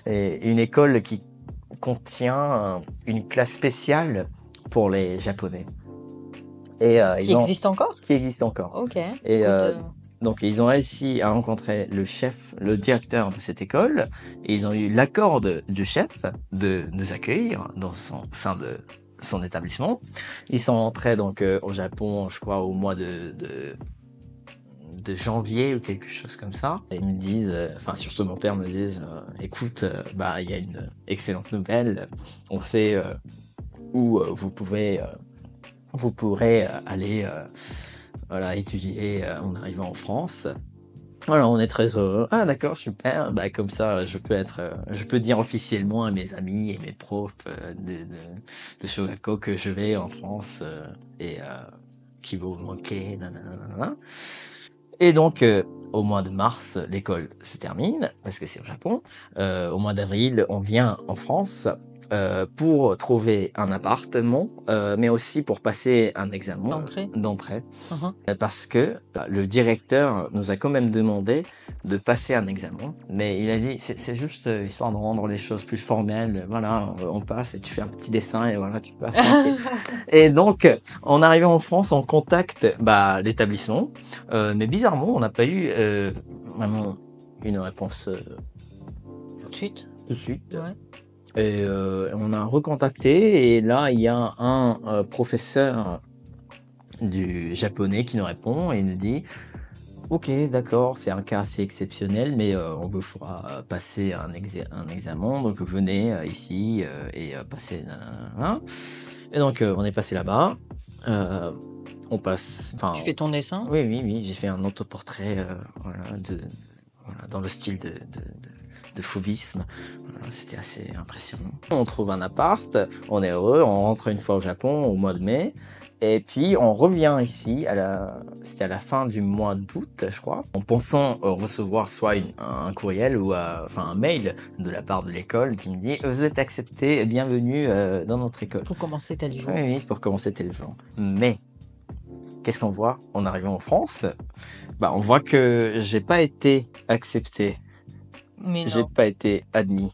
Et une école qui contient une classe spéciale pour les Japonais. Et, qui existe encore? Qui existe encore. Ok. Et donc ils ont réussi à rencontrer le directeur de cette école, et ils ont eu l'accord du chef de nous accueillir dans son sein de son établissement. Ils sont entrés donc au Japon, je crois, au mois de janvier ou quelque chose comme ça. Et ils me disent, surtout mon père me disent, écoute, il y a une excellente nouvelle. On sait où vous pourrez aller étudier en arrivant en France. Voilà, on est très heureux. Ah d'accord, super. Comme ça, je peux dire officiellement à mes amis et mes profs de Shogaku que je vais en France et qui vont me manquer. Nanana. Et donc, au mois de mars, l'école se termine parce que c'est au Japon. Au mois d'avril, on vient en France pour trouver un appartement, mais aussi pour passer un examen d'entrée. Parce que le directeur nous a quand même demandé de passer un examen, mais il a dit c'est juste histoire de rendre les choses plus formelles. Voilà, on passe et tu fais un petit dessin et voilà, tu passes. Et donc, en arrivant en France, on contacte l'établissement, mais bizarrement, on n'a pas eu vraiment une réponse tout de suite. Ouais. Et on a recontacté, et là il y a un professeur du japonais qui nous répond et il nous dit ok, d'accord, c'est un cas assez exceptionnel, mais on vous fera passer un examen, donc venez ici et passez. Et donc on est passé là-bas. On passe. Tu fais ton dessin? Oui, j'ai fait un autoportrait dans le style de de fauvisme. C'était assez impressionnant. On trouve un appart, on est heureux, on rentre une fois au Japon au mois de mai. Et puis on revient ici, c'était à la fin du mois d'août, je crois, en pensant recevoir soit un courriel ou un mail de la part de l'école qui me dit « Vous êtes accepté, bienvenue dans notre école ». Pour commencer tel jour. Oui, pour commencer tel jour. Mais, qu'est-ce qu'on voit en arrivant en France? On voit que j'ai pas été accepté. Mais non. J'ai pas été admis.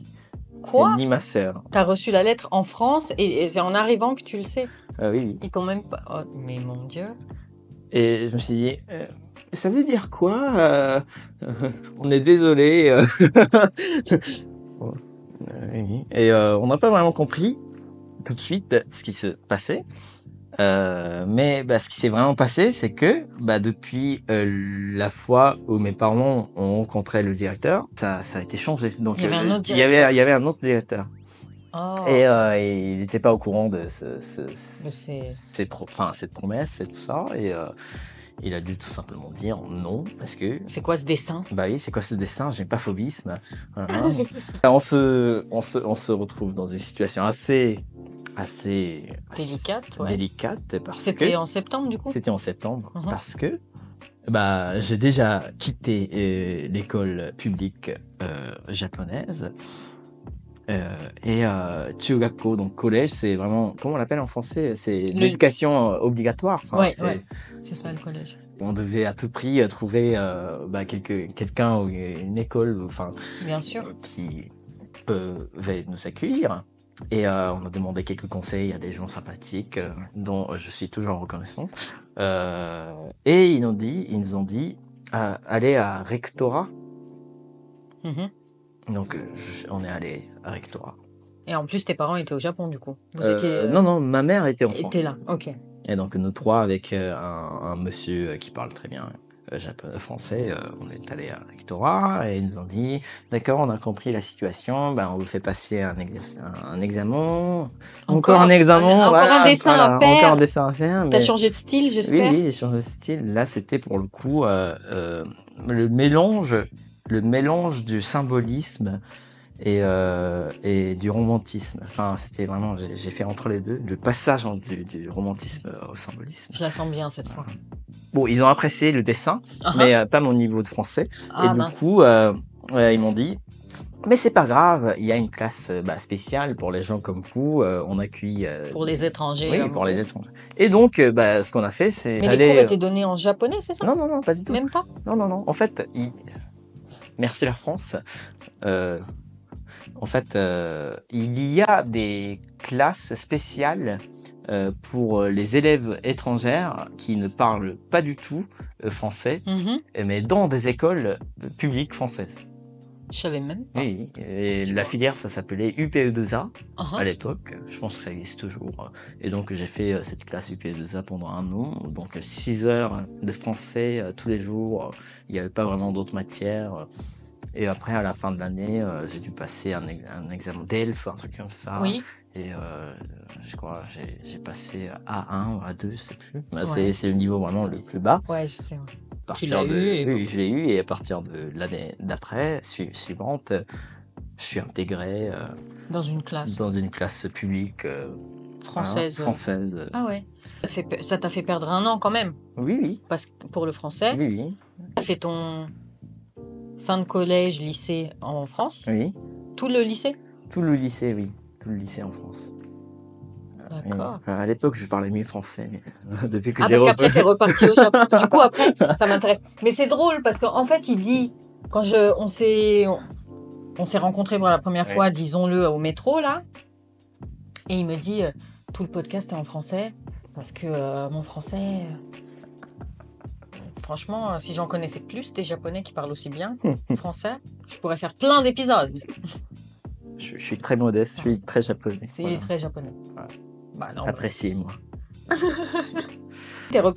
Quoi? Ni ma sœur. T'as reçu la lettre en France et c'est en arrivant que tu le sais? Oui. Ils t'ont même pas... Oh, mais mon Dieu. Et je me suis dit, ça veut dire quoi? On est désolé. Et on n'a pas vraiment compris tout de suite ce qui se passait. Mais ce qui s'est vraiment passé, c'est que depuis la fois où mes parents ont rencontré le directeur, ça a été changé. Donc il y avait un autre directeur. Il y avait un autre directeur. Oh. Et il n'était pas au courant de cette promesse et tout ça. Et il a dû tout simplement dire non, parce que... C'est quoi ce dessin? Oui, c'est quoi ce dessin? J'ai pas phobisme. Voilà. on se retrouve dans une situation assez délicate, ouais. Délicate parce que... C'était en septembre, du coup? C'était en septembre, parce que j'ai déjà quitté l'école publique japonaise. Et Chugakko, donc collège, c'est vraiment, comment on l'appelle en français? C'est l'éducation obligatoire. C'est ça le collège. On devait à tout prix trouver quelqu'un ou une école, bien sûr, qui pouvait nous accueillir. Et on a demandé quelques conseils à des gens sympathiques dont je suis toujours reconnaissant. Et ils nous ont dit allez à Rectorat. Donc, on est allé à Rectorat. Et en plus, tes parents étaient au Japon, du coup. Non, ma mère était en France. Était là, ok. Et donc, nous trois, avec un monsieur qui parle très bien français, on est allé à Rectorat et ils nous ont dit « D'accord, on a compris la situation, on vous fait passer un examen, encore un examen, encore un dessin à faire. Encore un dessin à faire. » T'as changé de style, j'espère? Oui, j'ai changé de style. Là, c'était pour le coup le mélange du symbolisme et du romantisme. C'était vraiment, j'ai fait entre les deux, le passage du romantisme au symbolisme. Je la sens bien cette fois. Bon, ils ont apprécié le dessin, mais pas mon niveau de français. Et du coup, ils m'ont dit, mais c'est pas grave, il y a une classe spéciale pour les gens comme vous, on accueille... pour les étrangers. Oui, pour les étrangers. Et donc, ce qu'on a fait, c'est... Mais les cours étaient donnés en japonais, c'est ça? Non, pas du tout. Même pas? Non. En fait, merci la France. Il y a des classes spéciales pour les élèves étrangères qui ne parlent pas du tout français, mais dans des écoles publiques françaises. Je savais même pas. Oui, et la filière, ça s'appelait UPE2A à l'époque. Je pense que ça existe toujours. Et donc, j'ai fait cette classe UPE2A pendant 1 an. Donc, 6 heures de français tous les jours. Il n'y avait pas vraiment d'autres matières. Et après, à la fin de l'année, j'ai dû passer un examen d'ELF, un truc comme ça. Oui. Et je crois j'ai passé A1 ou A2, je sais plus. C'est le niveau vraiment le plus bas. Ouais, je sais. Tu l'as eu? Oui, je l'ai eu. Et à partir de l'année d'après, suivante, je suis intégré dans une classe publique française. Ah ouais. Ça t'a fait perdre 1 an quand même? Oui. Parce que pour le français. Oui. C'est ton fin de collège, lycée en France? Oui. Tout le lycée? Tout le lycée, oui. Tout le lycée en France. D'accord. À l'époque, je parlais mieux français, mais depuis que parce qu'après, t'es reparti au Japon. Du coup, après, ça m'intéresse. Mais c'est drôle parce qu'en fait, il dit, quand on s'est rencontrés pour la première fois, disons-le, au métro, là, et il me dit, tout le podcast est en français, parce que mon français... Franchement, si j'en connaissais plus des Japonais qui parlent aussi bien français, je pourrais faire plein d'épisodes. Je suis très modeste, je suis très japonais. C'est très japonais. Ouais. Appréciez-moi.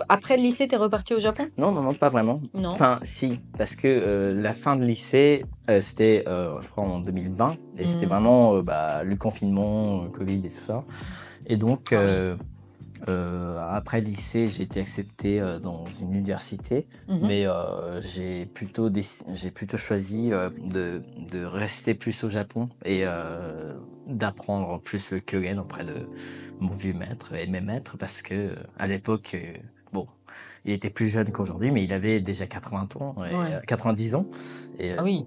Après le lycée, t'es reparti au Japon? Non, pas vraiment. Non. Enfin, si, parce que la fin de lycée, c'était, je crois, en 2020. Et c'était vraiment le confinement, Covid et tout ça. Et donc, Après le lycée, j'ai été accepté dans une université, mais j'ai plutôt choisi de rester plus au Japon et d'apprendre plus le Kyogen auprès de mon vieux maître et mes maîtres, parce que à l'époque, bon, il était plus jeune qu'aujourd'hui, mais il avait déjà 80 ans, 90 ans. Et, ah oui.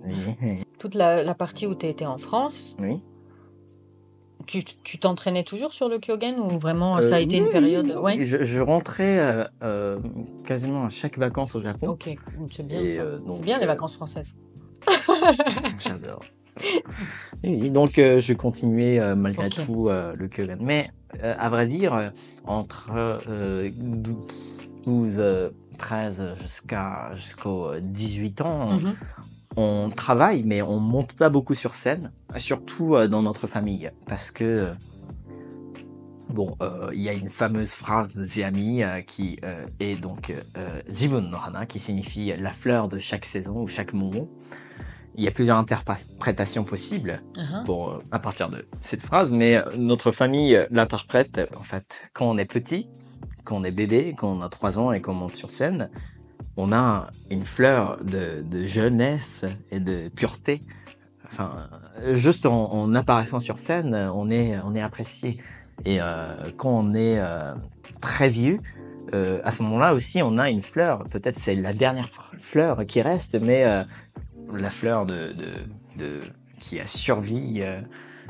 Toute la partie où tu étais en France. Oui. Tu t'entraînais toujours sur le Kyogen ou vraiment ça a été une période? Oui. Je rentrais quasiment à chaque vacances au Japon. Ok, c'est bien ça. C'est bien les vacances françaises. J'adore. Et donc je continuais malgré tout le Kyogen. Mais à vrai dire, entre 12, 13 jusqu'aux 18 ans, on travaille, mais on monte pas beaucoup sur scène, surtout dans notre famille, parce que bon, il y a une fameuse phrase de Ziami qui est donc Jibun no Hana, qui signifie la fleur de chaque saison ou chaque moment. Il y a plusieurs interprétations possibles à partir de cette phrase, mais notre famille l'interprète en fait quand on est petit, quand on est bébé, quand on a 3 ans et qu'on monte sur scène. On a une fleur de jeunesse et de pureté. Enfin, juste en apparaissant sur scène, on est apprécié. Et quand on est très vieux, à ce moment-là aussi, on a une fleur. Peut-être c'est la dernière fleur qui reste, mais la fleur qui a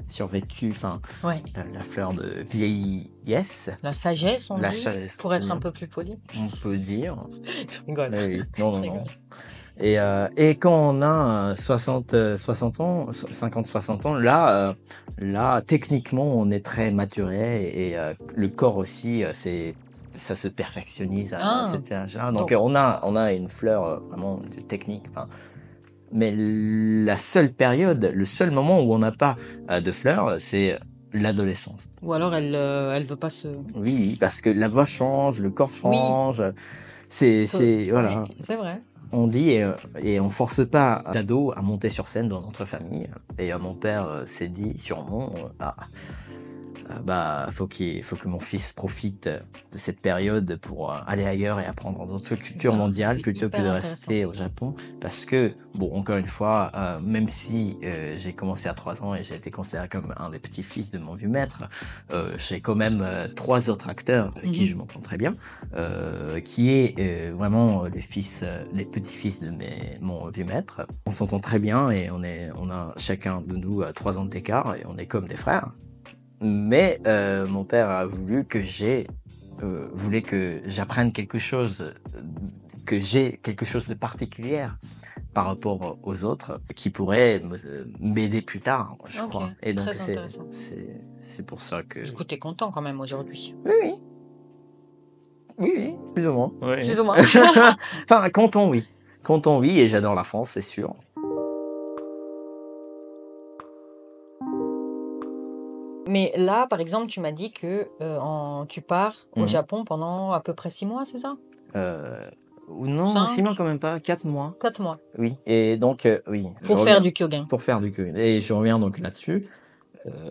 survécu, enfin, la fleur de vieillesse. La sagesse, on dit, pour être un peu plus poli. On peut dire. Je rigole. Oui. Non. Et quand on a 60 ans, 50-60 ans, là, techniquement, on est très maturé et le corps aussi, ça se perfectionnise à cet âge-là. Donc on a une fleur vraiment de technique. Mais la seule période, le seul moment où on n'a pas de fleurs, c'est l'adolescence. Ou alors elle veut pas se... Oui, parce que la voix change, le corps change. Oui. Voilà. Oui, c'est vrai. On dit et on force pas d'ado à monter sur scène dans notre famille. Et mon père s'est dit sûrement, faut que mon fils profite de cette période pour aller ailleurs et apprendre d'autres cultures mondiales plutôt que de rester au Japon. Parce que, bon, encore une fois, même si j'ai commencé à 3 ans et j'ai été considéré comme un des petits-fils de mon vieux maître, j'ai quand même 3 autres acteurs avec qui je m'entends très bien, qui est vraiment les petits-fils de mon vieux maître. On s'entend très bien et on a chacun de nous 3 ans d'écart et on est comme des frères. Mais mon père a voulu que j'apprenne quelque chose, que j'ai quelque chose de particulier par rapport aux autres qui pourrait m'aider plus tard, je crois. Et donc c'est pour ça que... Du coup, t'es content quand même aujourd'hui. Oui, plus ou moins. Oui. Plus ou moins. Enfin, content, oui. Content, oui, et j'adore la France, c'est sûr. Mais là, par exemple, tu m'as dit que tu pars au Japon pendant à peu près 6 mois, c'est ça? Non, 6 mois quand même pas, 4 mois. 4 mois. Oui, et donc, oui. Pour faire du Kyogen. Pour faire du Kyogen. Et je reviens donc là-dessus.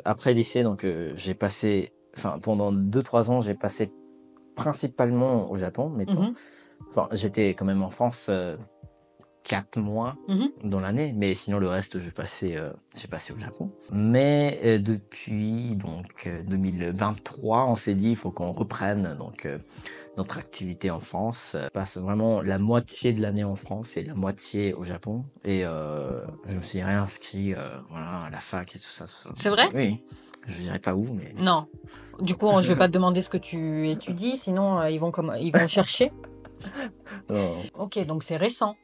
Après lycée, donc, j'ai passé, pendant 2-3 ans, j'ai passé principalement au Japon, mettons. Enfin, j'étais quand même en France 4 mois dans l'année, mais sinon le reste j'ai passé au Japon. Mais depuis donc 2023, on s'est dit il faut qu'on reprenne donc notre activité en France. On passe vraiment la moitié de l'année en France et la moitié au Japon. Et je me suis réinscrit à la fac et tout ça. C'est vrai? Oui. Je dirais pas où, mais... Non. Du coup, je vais pas te demander ce que tu étudies, sinon ils vont chercher. Ok, donc c'est récent.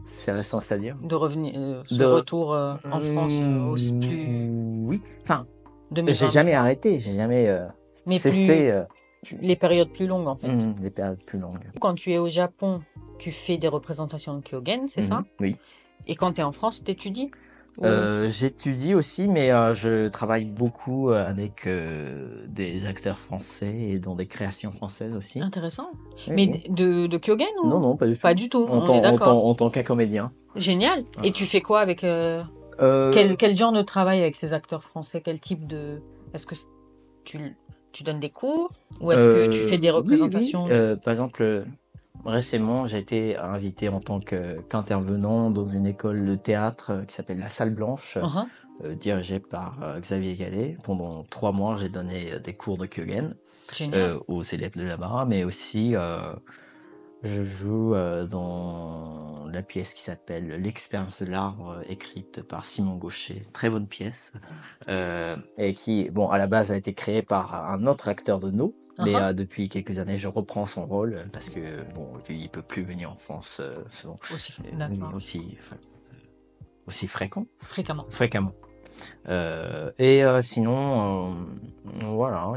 C'est récent, c'est-à-dire de revenir, retour en France aussi plus... Oui, enfin, j'ai jamais arrêté, j'ai jamais cessé... Les périodes plus longues, en fait. Les périodes plus longues. Quand tu es au Japon, tu fais des représentations de Kyogen, c'est ça? Oui. Et quand tu es en France, tu étudies? J'étudie aussi, mais je travaille beaucoup avec des acteurs français et dans des créations françaises aussi. Intéressant. Mais de Kyogen ou... Non, pas du tout. Pas du tout, on est d'accord. En tant qu'un comédien. Génial. Et tu fais quoi avec... Quel genre de travail avec ces acteurs français? Quel type de... Est-ce que tu Tu donnes des cours ou est-ce que tu fais des représentations? Oui. Par exemple, récemment, j'ai été invité en tant qu'intervenant dans une école de théâtre qui s'appelle la Salle Blanche, Uh-huh. dirigée par Xavier Gallet. Pendant 3 mois, j'ai donné des cours de Kyogen Génial. aux élèves de là-bas, mais aussi je joue dans la pièce qui s'appelle L'expérience de l'arbre, écrite par Simon Gaucher. Très bonne pièce. Et qui, bon, à la base a été créée par un autre acteur de nous. Mais Uh-huh. depuis quelques années, je reprends son rôle parce que, bon, lui, il peut plus venir en France souvent. D'accord. Aussi fréquent. Fréquemment. Sinon, voilà,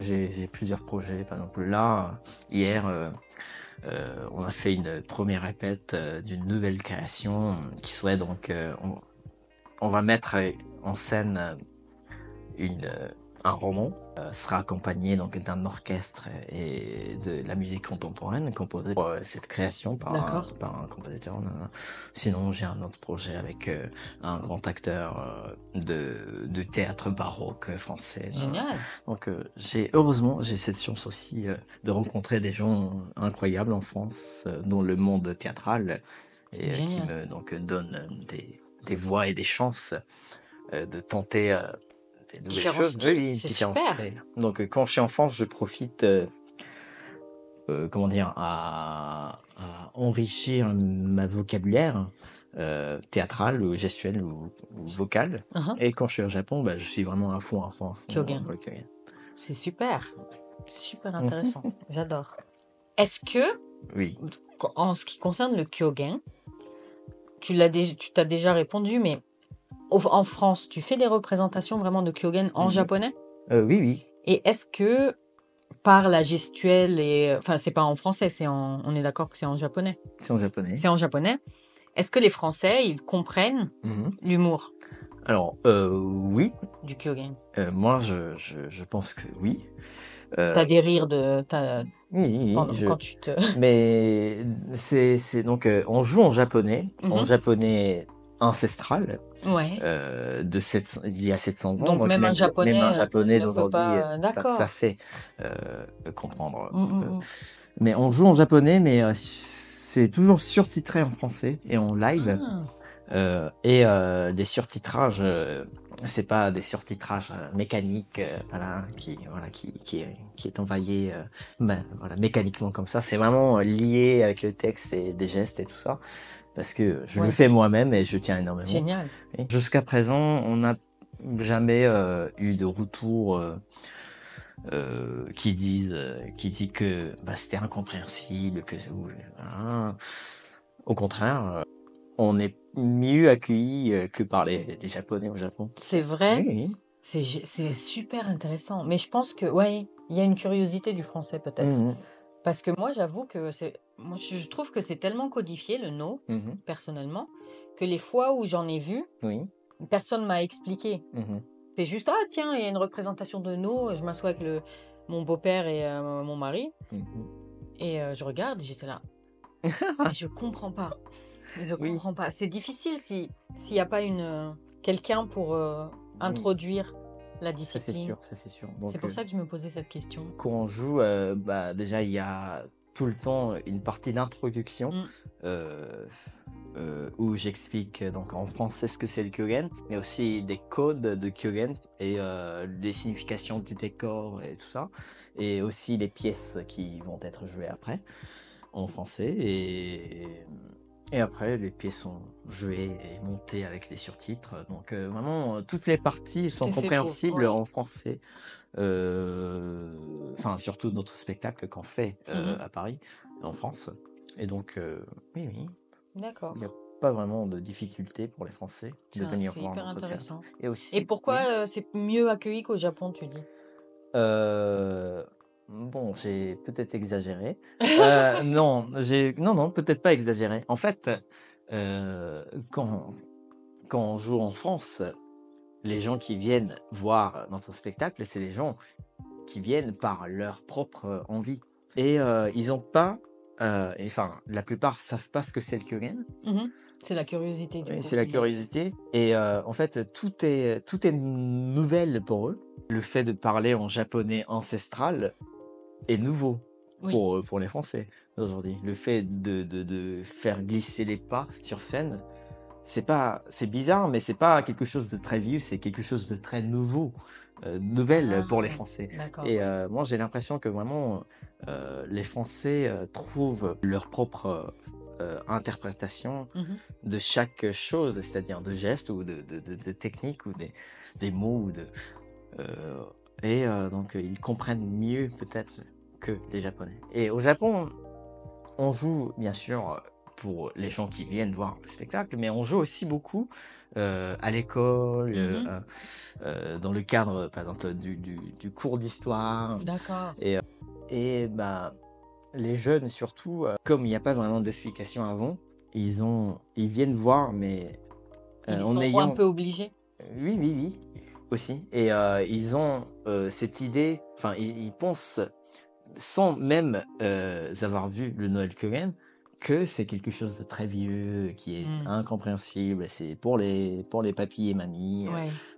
j'ai plusieurs projets. Par exemple, là, hier, on a fait une première répète d'une nouvelle création qui serait donc, on va mettre en scène un roman. Sera accompagné donc d'un orchestre et de la musique contemporaine composée pour cette création par un compositeur. Sinon, j'ai un autre projet avec un grand acteur de théâtre baroque français. Génial. Donc, heureusement, j'ai cette chance aussi de rencontrer des gens incroyables en France, dans le monde théâtral, et qui me donnent des voix et des chances de tenter des nouvelles choses. Oui, c'est super. Donc, quand je suis en France, je profite, à enrichir ma vocabulaire théâtral ou gestuel ou vocal. Uh-huh. Et quand je suis au Japon, je suis vraiment à fond. Kyogen. C'est super. Super intéressant. J'adore. Est-ce que, en ce qui concerne le Kyogen, tu t'as déjà répondu, mais en France, tu fais des représentations vraiment de Kyogen en japonais? Oui. Et est-ce que par la gestuelle enfin, c'est pas en français, on est d'accord que c'est en japonais? C'est en japonais. C'est en japonais. Est-ce que les Français, ils comprennent l'humour? Alors, oui. Du Kyogen. Moi, je pense que oui. T'as des rires Oui, quand tu te... Mais c'est donc, on joue en japonais ancestral, d'il y a 700 ans. Donc même un japonais d'aujourd'hui pas tout à fait comprendre. Mais on joue en japonais, mais c'est toujours surtitré en français et en live. Les surtitrages, c'est pas des surtitrages mécaniques, qui est envoyé mécaniquement comme ça. C'est vraiment lié avec le texte et des gestes et tout ça, parce que je le fais moi-même et je tiens énormément. Génial. Jusqu'à présent, on n'a jamais eu de retour qui dit que c'était incompréhensible, au contraire. On est mieux accueillis que par les Japonais au Japon. C'est vrai? Oui. C'est super intéressant. Mais je pense que, il y a une curiosité du français peut-être. Parce que moi, j'avoue que moi, je trouve que c'est tellement codifié, le no, personnellement, que les fois où j'en ai vu, personne m'a expliqué. C'est juste, tiens, il y a une représentation de no, je m'assois avec mon beau-père et mon mari, et je regarde, et j'étais là. Et je comprends pas. Je comprends pas. C'est difficile s'il n'y a pas quelqu'un pour introduire la discipline. Ça c'est sûr. C'est pour ça que je me posais cette question. Quand on joue, déjà il y a tout le temps une partie d'introduction où j'explique donc en français ce que c'est le Kyogen, mais aussi des codes de Kyogen et les significations du décor et tout ça, et aussi les pièces qui vont être jouées après en français, et après les pièces sont jouées et montées avec les surtitres. Donc vraiment toutes les parties sont compréhensibles en français. Enfin, surtout notre spectacle qu'on fait à Paris, en France. Et donc, oui. D'accord. Il n'y a pas vraiment de difficulté pour les Français de venir voir hyper notre intéressant. théâtre. Et pourquoi c'est mieux accueilli qu'au Japon, tu dis? Bon, j'ai peut-être exagéré. Non, peut-être pas exagéré. En fait, quand on joue en France, les gens qui viennent voir notre spectacle, c'est les gens qui viennent par leur propre envie. Et ils n'ont pas enfin, la plupart savent pas ce que c'est le Kyogen. C'est la curiosité du coup. Oui, c'est la curiosité. Et en fait, tout est nouvelle pour eux. Le fait de parler en japonais ancestral est nouveau pour les Français aujourd'hui. Le fait de faire glisser les pas sur scène, c'est bizarre, mais c'est pas quelque chose de très vieux, c'est quelque chose de très nouveau, nouvelle pour les Français. Et moi, j'ai l'impression que vraiment, les Français trouvent leur propre interprétation de chaque chose, c'est-à-dire de gestes ou de techniques ou des mots. Donc, ils comprennent mieux peut-être que les Japonais. Et au Japon, on joue bien sûr pour les gens qui viennent voir le spectacle, mais on joue aussi beaucoup à l'école, dans le cadre, par exemple, du cours d'histoire. D'accord. Et bah, les jeunes surtout, comme il n'y a pas vraiment d'explication avant, ils viennent voir, mais ils sont un peu obligés. Oui, aussi. Et ils ont cette idée, enfin, ils pensent, sans même avoir vu le Noël Kyogen, que c'est quelque chose de très vieux, qui est incompréhensible. C'est pour les papis et mamies.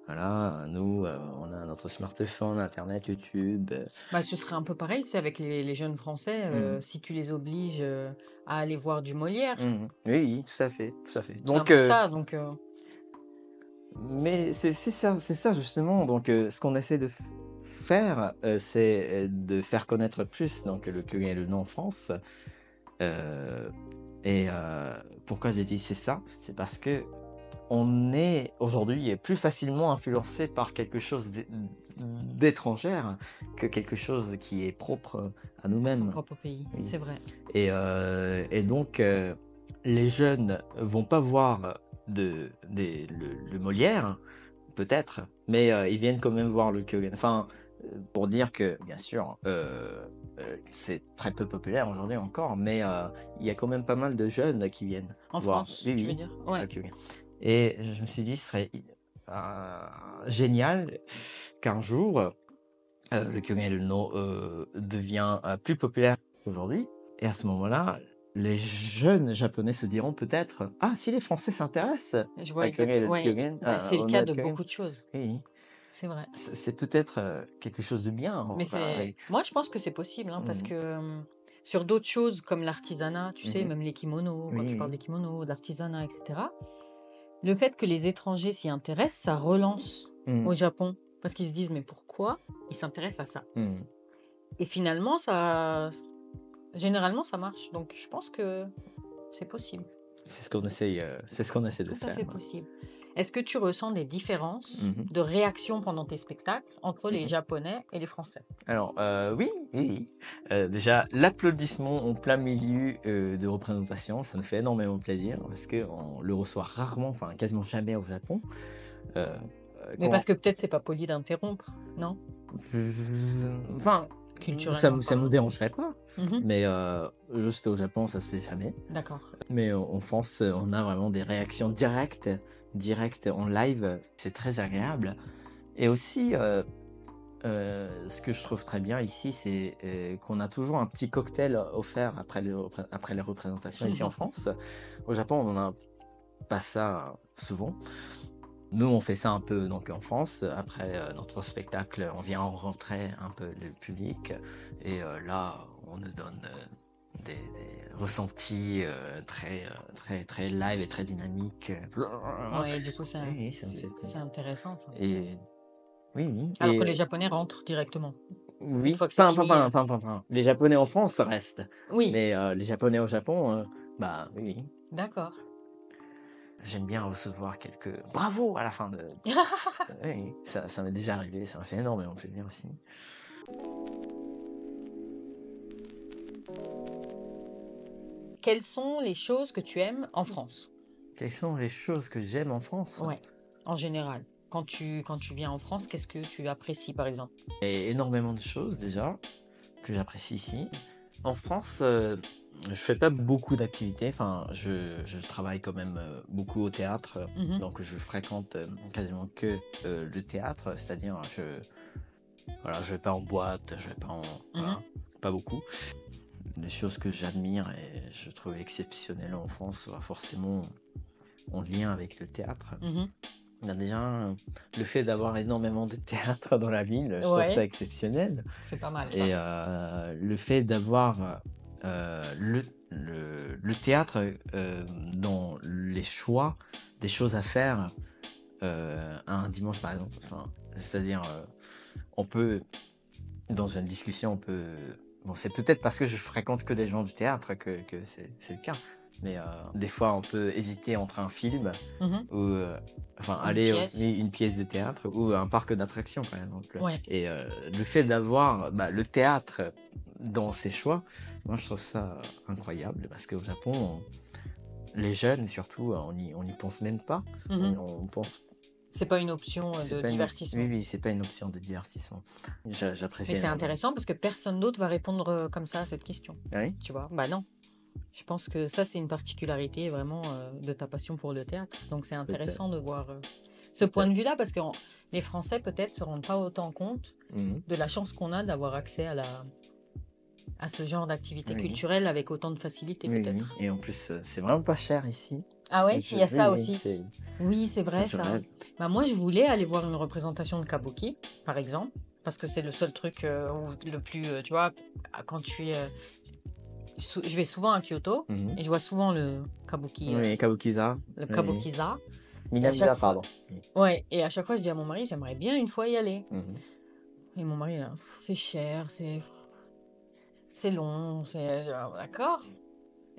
Voilà, nous, on a notre smartphone, Internet, YouTube. Bah, ce serait un peu pareil, c'est avec les jeunes Français, si tu les obliges à aller voir du Molière. Oui, tout à fait, tout à fait. C'est un peu ça, donc. Mais c'est ça justement. Donc, ce qu'on essaie de faire, c'est de faire connaître plus donc le Kyogen et le nom en France. Pourquoi j'ai dit c'est ça? C'est parce que on est aujourd'hui plus facilement influencé par quelque chose d'étrangère que quelque chose qui est propre à nous-mêmes. Son propre pays, c'est vrai. Et donc, les jeunes vont pas voir le Molière, peut-être, mais ils viennent quand même voir le Kyogen. Enfin, pour dire que, bien sûr, c'est très peu populaire aujourd'hui encore, mais il y a quand même pas mal de jeunes qui viennent voir. France, tu veux dire? Le Kyogen. Et je me suis dit, ce serait génial qu'un jour, le Kyogen devient plus populaire qu'aujourd'hui. Et à ce moment-là, les jeunes japonais se diront peut-être, ah, si les Français s'intéressent à Kyogen, c'est le cas de beaucoup de choses. Oui. C'est vrai. C'est peut-être quelque chose de bien. Mais moi, je pense que c'est possible, parce que sur d'autres choses comme l'artisanat, tu sais, même les kimonos, quand tu parles des kimonos, de l'artisanat, etc., le fait que les étrangers s'y intéressent, ça relance au Japon. Parce qu'ils se disent, mais pourquoi ils s'intéressent à ça? Et finalement, généralement, ça marche. Donc, je pense que c'est possible. C'est ce qu'on essaie de faire. Tout à fait possible. Est-ce que tu ressens des différences de réaction pendant tes spectacles entre les Japonais et les Français? Alors, oui. Déjà, l'applaudissement en plein milieu de représentation, ça nous fait énormément plaisir parce qu'on le reçoit rarement, enfin quasiment jamais au Japon. Mais parce que peut-être c'est pas poli d'interrompre, non? Enfin, culturellement. Ça nous dérangerait pas, mais juste au Japon, ça se fait jamais. D'accord. Mais en France, on a vraiment des réactions directes en live. C'est très agréable. Et aussi, ce que je trouve très bien ici, c'est qu'on a toujours un petit cocktail offert après les représentations ici en France. Au Japon, on n'en a pas ça souvent. Nous, on fait ça un peu donc en France. Après notre spectacle, on vient rentrer un peu le public. Et là, on nous donne des ressentis très live et très dynamiques. Ouais, du coup, c'est intéressant, ça. Oui. Alors que les Japonais rentrent directement. Oui, enfin, les Japonais en France restent. Oui. Mais les Japonais au Japon, oui. D'accord. J'aime bien recevoir quelques bravo à la fin de. Oui, ça m'est déjà arrivé, ça m'a fait énormément plaisir aussi. Quelles sont les choses que tu aimes en France? Quelles sont les choses que j'aime en France? Ouais, en général. Quand tu viens en France, qu'est-ce que tu apprécies, par exemple? Il y a énormément de choses, déjà, que j'apprécie ici. En France, je fais pas beaucoup d'activités. Enfin, je travaille quand même beaucoup au théâtre. Donc, je fréquente quasiment que le théâtre. C'est-à-dire, je vais pas en boîte, je vais pas en... Voilà, pas beaucoup. les choses que j'admire et je trouve exceptionnelles en France, forcément en lien avec le théâtre. On a déjà le fait d'avoir énormément de théâtre dans la ville, je trouve ça exceptionnel. C'est pas mal. Et le fait d'avoir le théâtre dans les choix des choses à faire un dimanche par exemple. Enfin, c'est-à-dire, on peut, dans une discussion, on peut... Bon, c'est peut-être parce que je fréquente que des gens du théâtre que c'est le cas. Mais des fois, on peut hésiter entre un film ou une pièce de théâtre ou un parc d'attractions, par exemple. Et le fait d'avoir le théâtre dans ses choix, moi, je trouve ça incroyable parce qu'au Japon, les jeunes, surtout, on n'y pense même pas. On pense... C'est pas une option de divertissement. Oui, c'est pas une option de divertissement. J'apprécie. Mais c'est intéressant parce que personne d'autre va répondre comme ça à cette question. Ah oui? Tu vois? Bah non. Je pense que ça, c'est une particularité vraiment de ta passion pour le théâtre. Donc, c'est intéressant de voir ce point de vue-là parce que les Français, peut-être, se rendent pas autant compte de la chance qu'on a d'avoir accès à ce genre d'activité culturelle avec autant de facilité, peut-être. Et en plus, c'est vraiment pas cher ici. Ah ouais, il y a ça aussi. Oui, c'est vrai ça. Bah, moi, je voulais aller voir une représentation de kabuki, par exemple, parce que c'est le seul truc le plus, tu vois, quand je suis... je vais souvent à Kyoto et je vois souvent le kabuki. Oui, kabukiza. Le kabukiza. Minamiza, pardon. Ouais, et à chaque fois, je dis à mon mari, j'aimerais bien une fois y aller. Et mon mari, là, c'est cher, c'est long, c'est... D'accord.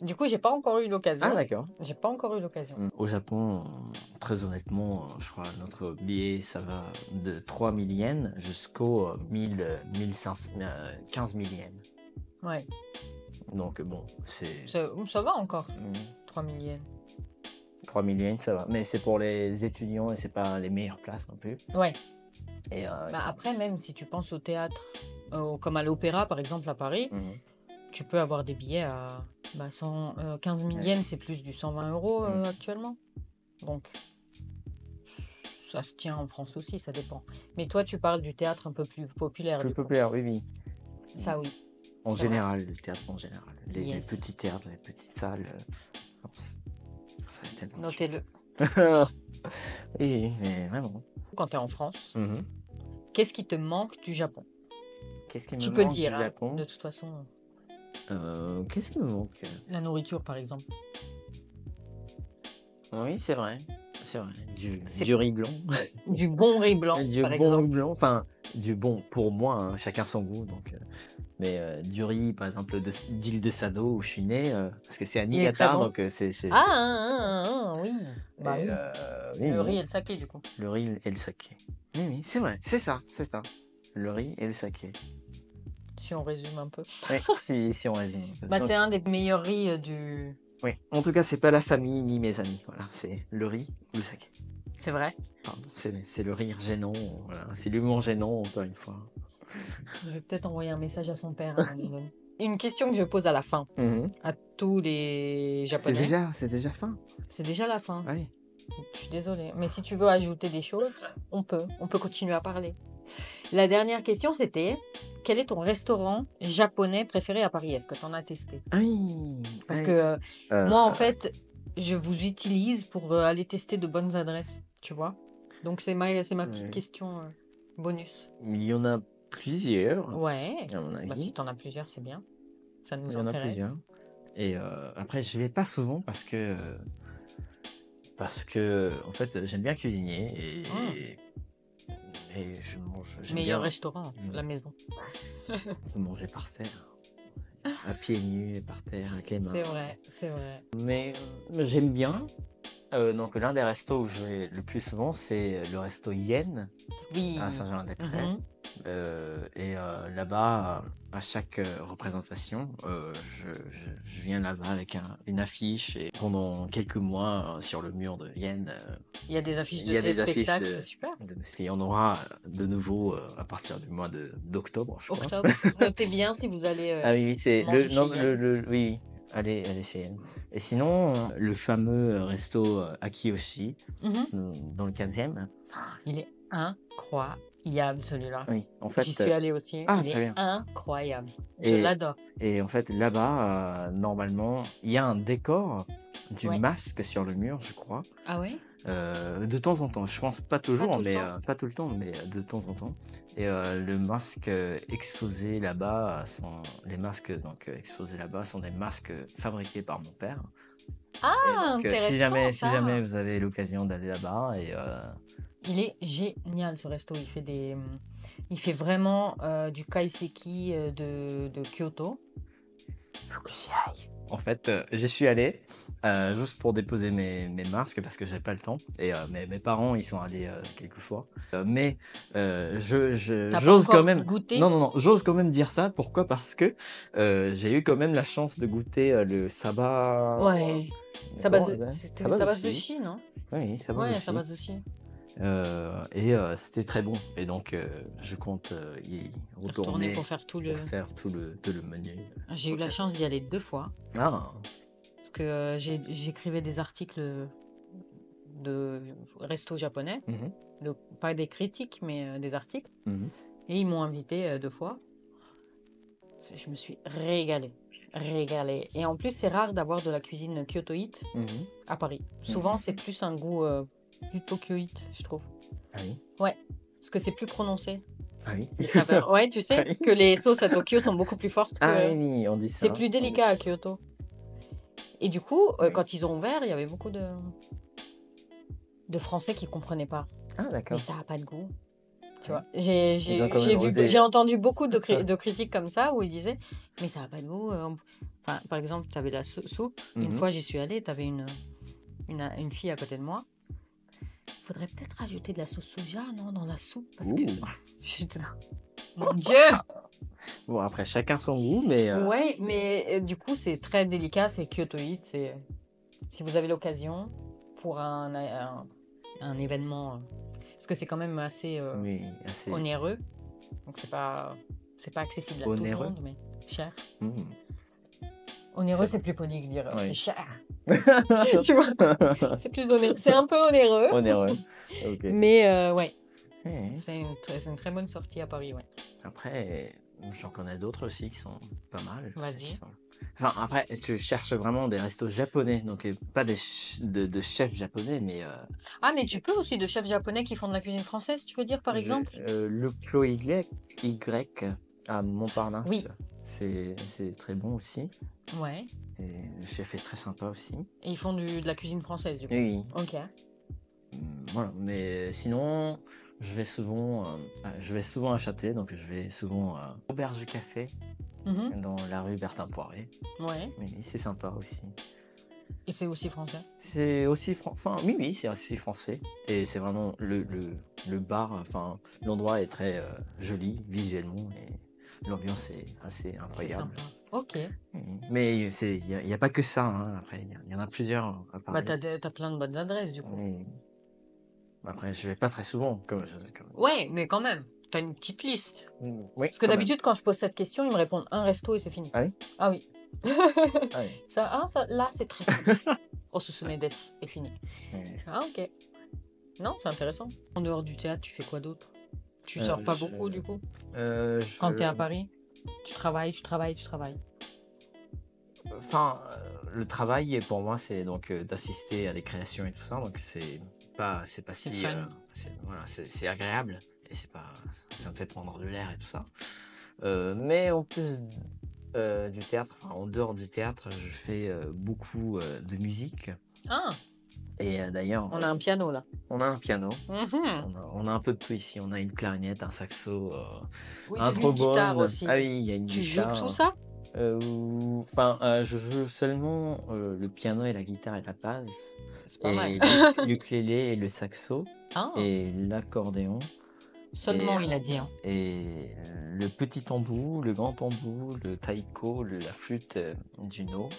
Du coup, j'ai pas encore eu l'occasion. Ah, d'accord. J'ai pas encore eu l'occasion. Au Japon, très honnêtement, je crois notre billet, ça va de 3000 yens jusqu'aux 15 000 yens. Ouais. Donc bon, c'est... Ça va encore, 3000 yens. 3000 yens, ça va. Mais c'est pour les étudiants et c'est pas les meilleures places non plus. Ouais. Et après, même si tu penses au théâtre, comme à l'opéra par exemple à Paris, tu peux avoir des billets à 15 000 yens, c'est plus du 120 € actuellement. Donc, ça se tient en France aussi, ça dépend. Mais toi, tu parles du théâtre un peu plus populaire. Plus populaire, oui. Ça, oui. En général, le théâtre en général. Les petits théâtres, les petites salles. Notez-le. Oui, mais vraiment. Quand tu es en France, qu'est-ce qui te manque du Japon? Qu'est-ce qui me tu manque peux dire, du Japon de toute façon. Qu'est-ce qui me manque? La nourriture, par exemple. Oui, c'est vrai. C'est vrai. Du riz blanc. Du bon riz blanc, par exemple. Riz blanc. Enfin, du bon pour moi, hein, chacun son goût. Donc, mais du riz, par exemple, d'île de Sado où je suis né, parce que c'est à Niigata, donc c'est... oui. Bah oui. Le riz et le saké, du coup. Le riz et le saké. Oui, c'est vrai. C'est ça. Le riz et le saké. Si on résume un peu. Oui, si on résume un peu. Bah, c'est un des meilleurs riz du... Oui, en tout cas, c'est pas la famille ni mes amis. Voilà, c'est le riz ou le saké. C'est vrai. Pardon, c'est le rire gênant. Voilà. C'est l'humour gênant, encore une fois. Je vais peut-être envoyer un message à son père. Une question que je pose à la fin, à tous les Japonais. C'est déjà fin. C'est déjà la fin. Oui. Je suis désolée. Mais si tu veux ajouter des choses, on peut continuer à parler. La dernière question, c'était: quel est ton restaurant japonais préféré à Paris? Est-ce que tu en as testé? Oui. Parce que moi, en fait, je vous utilise pour aller tester de bonnes adresses, tu vois. Donc, c'est ma petite question bonus. Il y en a plusieurs. Ouais. À mon avis. Bah, si tu en as plusieurs, c'est bien. Ça nous Il y en a intéresse. plusieurs. Et après, je vais pas souvent parce que en fait, j'aime bien cuisiner et je mange. Meilleur restaurant, la maison. Vous mangez par terre, à pieds nus et par terre avec les mains. C'est vrai. Mais j'aime bien. Donc l'un des restos où je vais le plus souvent, c'est le resto Yen à Saint-Germain-des-Prés. Et là-bas, à chaque représentation, je viens là-bas avec une affiche et pendant quelques mois sur le mur de Yen. Il y a des affiches de tes spectacles, c'est super. Parce qu'il y en aura de nouveau à partir du mois d'octobre, je crois. Octobre. Notez bien si vous allez. Ah oui, c'est oui. Allez, chez Yen. Et sinon, le fameux resto Akiyoshi, dans le 15e. Il est incroyable. celui-là. Oui, en fait. J'y suis allée aussi. Ah, il très est bien. incroyable. Je l'adore. Et en fait, là-bas, normalement, il y a un décor du Ouais. masque sur le mur, je crois. Ah ouais? De temps en temps, je pense pas toujours, tout le mais temps. pas tout le temps, mais de temps en temps. Et le masque exposé là-bas, les masques donc exposés là-bas sont des masques fabriqués par mon père. Ah, Et donc, intéressant si ça. jamais vous avez l'occasion d'aller là-bas, Il est génial ce resto. Il fait vraiment du kaiseki de Kyoto. faut que j'y aille. En fait, j'y suis allé juste pour déposer mes masques parce que j'avais pas le temps. Et mes parents, ils sont allés quelques fois. Mais T'as j'ose pas quand encore même. goûté? Non, j'ose quand même dire ça. Pourquoi? Parce que j'ai eu quand même la chance de goûter le Saba. Ouais. C'était le Saba sushi. Sushi, non? Oui, Saba Ouais, sushi. Saba Sushi. Et c'était très bon. Et donc, je compte y retourner pour faire tout tout le menu. J'ai eu la chance d'y aller 2 fois. Ah, Parce que j'écrivais des articles de resto japonais. Donc, pas des critiques, mais des articles. Et ils m'ont invité 2 fois. Je me suis régalée. Et en plus, c'est rare d'avoir de la cuisine kyotoïte à Paris. Souvent, c'est plus un goût du tokyoïte, je trouve. Ah oui? Ouais, parce que c'est plus prononcé. Ah oui? Les saveurs. Ouais, tu sais que les sauces à Tokyo sont beaucoup plus fortes que... Ah oui, on dit ça. C'est plus délicat à Kyoto. Et du coup, quand ils ont ouvert, il y avait beaucoup de Français qui comprenaient pas. Ah Mais d'accord. ça n'a pas de goût. Tu vois, Ils ont quand même osé. j'ai entendu beaucoup de critiques comme ça où ils disaient mais ça n'a pas de goût. Enfin, par exemple, tu avais la soupe. Une fois, j'y suis allée, tu avais une fille à côté de moi. Il faudrait peut-être rajouter de la sauce soja, non, dans la soupe parce que j'étais là. Mon Dieu! Bon, après, chacun son goût, mais... Ouais, mais du coup, c'est très délicat, c'est kyotoïde. Si vous avez l'occasion pour un événement, parce que c'est quand même assez onéreux, donc c'est pas accessible à tout le monde, mais cher. Onéreux, c'est plus poli que dire c'est cher. Tu vois, c'est plus onéreux. C'est un peu onéreux. Onéreux, ok. Mais ouais, c'est une très bonne sortie à Paris, ouais. Après, j'en connais d'autres aussi qui sont pas mal. Vas-y. Enfin, après, tu cherches vraiment des restos japonais, donc pas de chefs japonais, mais... Ah, mais tu peux aussi de chefs japonais qui font de la cuisine française, tu veux dire, par exemple? Le Clos Y à Montparnasse, oui. C'est très bon aussi. Ouais. Et le chef est très sympa aussi. Et ils font de la cuisine française, du coup? Oui. Ok. Voilà, mais sinon, je vais souvent à Châtelet, donc je vais souvent à Auberge du Café, dans la rue Bertin-Poiré. Ouais. Oui, c'est sympa aussi. Et c'est aussi français? C'est aussi oui, c'est aussi français. Et c'est vraiment le bar, enfin, l'endroit est très joli visuellement et l'ambiance est assez incroyable. C'est sympa. Ok. Mais il y a pas que ça, hein. Après, il y en a plusieurs à Paris. Bah, t'as plein de bonnes adresses, du coup. Mais... Après, je vais pas très souvent. Ouais, mais quand même, t'as une petite liste. Oui, parce que d'habitude, quand je pose cette question, ils me répondent un resto et c'est fini. Ah oui? Ah oui. Ah oui. Là, c'est très cool. Osusume desu est fini. Ah, ok. Non, c'est intéressant. En dehors du théâtre, tu fais quoi d'autre? Tu sors pas beaucoup, du coup? Quand t'es à Paris? Tu travailles. Enfin, le travail, pour moi, c'est donc d'assister à des créations et tout ça. Donc, c'est pas si... voilà, c'est agréable. Et ça me fait prendre de l'air et tout ça. Mais en plus du théâtre, enfin, en dehors du théâtre, je fais beaucoup de musique. Ah! Et d'ailleurs... On a un piano, là. On a un piano. On a un peu de tout ici. On a une clarinette, un saxo, un trombone. Une guitare aussi. Ah oui, il y a une guitare. Tu joues tout ça? Enfin, je joue seulement le piano et la guitare et la basse. C'est pas mal. L'ukulélé et le saxo. Et l'accordéon. Seulement, il a dit. Hein. Et le petit tambour, le grand tambour, le taiko, la flûte du no.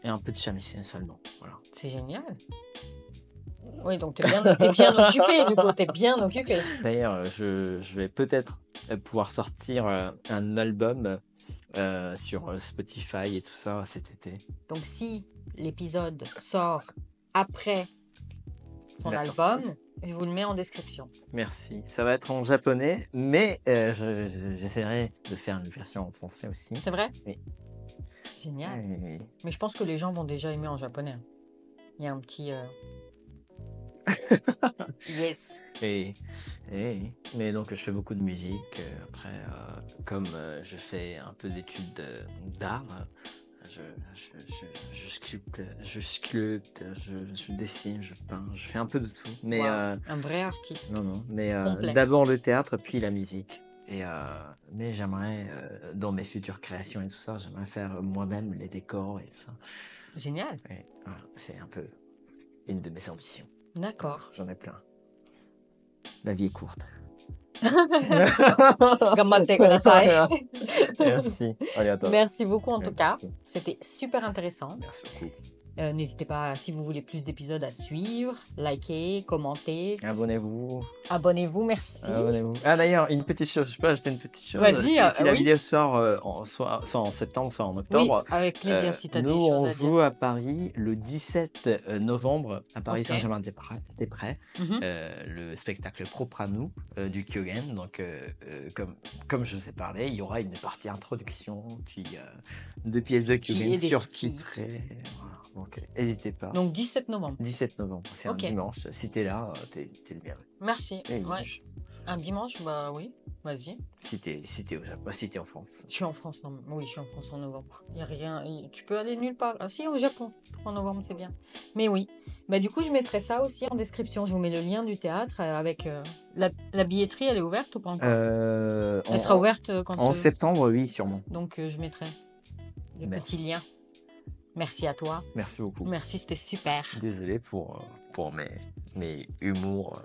Et un peu de shamisen seulement. Voilà. C'est génial. Oui, donc t'es bien occupé, du coup, t'es bien occupé. D'ailleurs, je vais peut-être pouvoir sortir un album sur Spotify et tout ça cet été. Donc si l'épisode sort après son album, Je vous le mets en description. Merci. Ça va être en japonais, mais j'essaierai de faire une version en français aussi. C'est vrai? Oui. Génial. Oui. Mais je pense que les gens vont déjà aimer en japonais. Il y a un petit... Yes. Mais donc, je fais beaucoup de musique. Après, comme je fais un peu d'études d'art, je sculpte, je dessine, je peins, je fais un peu de tout. Mais wow. Un vrai artiste. Non, mais d'abord le théâtre, puis la musique. Mais j'aimerais, dans mes futures créations et tout ça, j'aimerais faire moi-même les décors et tout ça. Génial. Et, voilà, c'est un peu une de mes ambitions. D'accord. J'en ai plein. La vie est courte. Gambatte kudasai. Merci. Merci beaucoup en tout cas. C'était super intéressant. Merci beaucoup. N'hésitez pas, si vous voulez plus d'épisodes, à suivre, liker, commenter. Abonnez-vous. Abonnez-vous, merci. Abonnez-vous. Ah d'ailleurs, une petite chose, je peux ajouter une petite chose. Vas-y. Si la vidéo sort soit en septembre, soit en octobre. Oui, avec plaisir si tu as des nous, choses on à dire. joue à Paris le 17 novembre, à Paris Saint-Germain-des-Prés, le spectacle propre à nous du Kyogen. Donc, comme je vous ai parlé, il y aura une partie introduction, puis 2 pièces de Kyogen surtitrées. Voilà. Donc, n'hésitez pas. Donc, 17 novembre. 17 novembre, c'est un dimanche. Si t'es là, t'es le bienvenu. Merci. Ouais. Un dimanche, bah oui, vas-y. Si t'es au Japon, si t'es en France. Je suis en France, non. Oui, je suis en France en novembre. Il y a rien. Tu peux aller nulle part. Ah, si, au Japon. En novembre, c'est bien. Mais oui. Bah, du coup, je mettrai ça aussi en description. Je vous mets le lien du théâtre avec la billetterie. Elle est ouverte ou pas encore? Elle sera ouverte quand. En septembre, oui, sûrement. Donc, je mettrai le petit lien. Merci à toi. Merci beaucoup. Merci, c'était super. Désolé pour mes humours.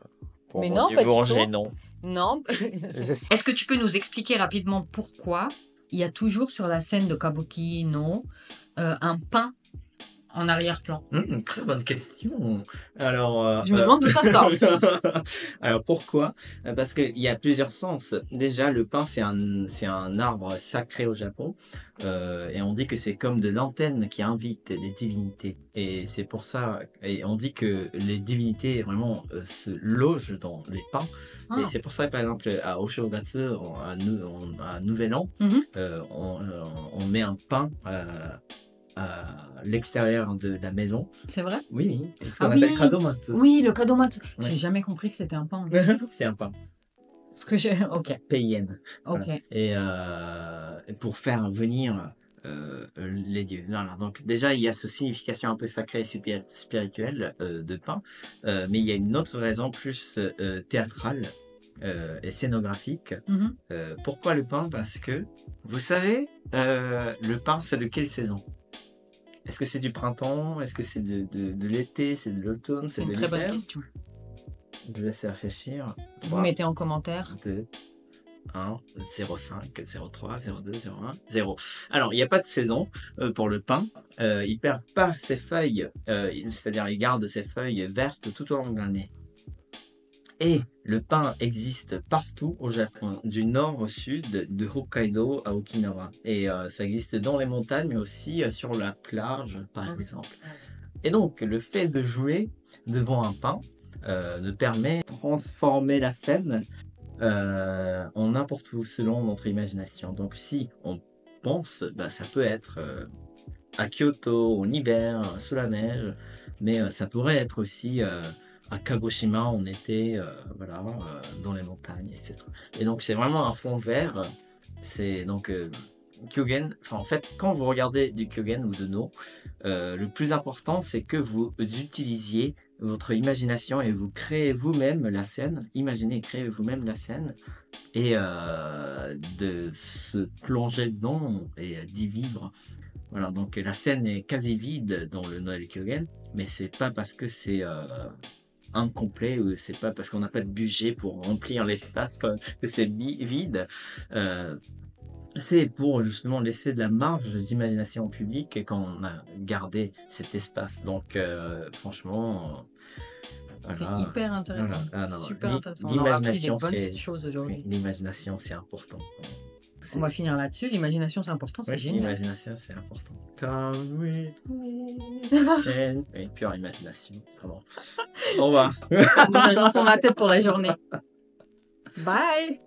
Mais non, pas du tout. Gênant. Non. Est-ce que tu peux nous expliquer rapidement pourquoi il y a toujours sur la scène de Kabuki no un pain en arrière-plan? Très bonne question. Alors, je me demande d'où ça sort. Alors pourquoi? Parce qu'il y a plusieurs sens. Déjà, le pain, c'est un arbre sacré au Japon. Et on dit que c'est comme de l'antenne qui invite les divinités. Et c'est pour ça, et on dit que les divinités vraiment se logent dans les pins. Et c'est pour ça que par exemple à Oshogatsu, à Nouvel An, on met un pain à l'extérieur de la maison. C'est vrai? Oui. Ce qu'on appelle kadomatsu. Oui, le kadomatsu. Ouais. J'ai jamais compris que c'était un pain. C'est un pain. Ce que j'ai. Ok. Payen. Ok. Voilà. Et pour faire venir les dieux. Voilà. Donc déjà il y a cette signification un peu sacrée et spirituelle de pain, mais il y a une autre raison plus théâtrale et scénographique. Pourquoi le pain? Parce que vous savez, le pain c'est de quelle saison? Est-ce que c'est du printemps? Est-ce que c'est de l'été? C'est de l'automne? C'est de l'hiver? Très bonne question. Je vous laisse réfléchir. Vous mettez en commentaire. 2, 1, 0,5, 0,3, 0,2, 0,1, 0. Alors, il n'y a pas de saison pour le pain. Il ne perd pas ses feuilles, c'est-à-dire il garde ses feuilles vertes tout au long de l'année. Et le pain existe partout au Japon, du nord au sud, de Hokkaido à Okinawa. Et ça existe dans les montagnes, mais aussi sur la plage, par exemple. Et donc, le fait de jouer devant un pain nous permet de transformer la scène en n'importe où, selon notre imagination. Donc, si on pense, ça peut être à Kyoto, en hiver, sous la neige, mais ça pourrait être aussi... à Kagoshima en été, dans les montagnes, etc. Et donc c'est vraiment un fond vert. C'est donc Kyogen. Enfin en fait, quand vous regardez du Kyogen ou de No, le plus important c'est que vous utilisiez votre imagination et vous créez vous-même la scène. Imaginez et créez vous-même la scène et de se plonger dedans et d'y vivre. Voilà, donc la scène est quasi vide dans le Noël Kyogen, mais c'est pas parce que c'est incomplet, ou c'est pas parce qu'on n'a pas de budget pour remplir l'espace que c'est vide. C'est pour justement laisser de la marge d'imagination au public et quand on a gardé cet espace. Donc franchement, c'est hyper intéressant. Voilà. Super intéressant. L'imagination, c'est choses aujourd'hui. L'imagination, c'est important. On va finir là-dessus. L'imagination, c'est important, c'est génial. L'imagination, c'est important. Come with me. Oui, pure imagination. Vraiment. Au revoir. On a une chanson dans la tête pour la journée. Bye.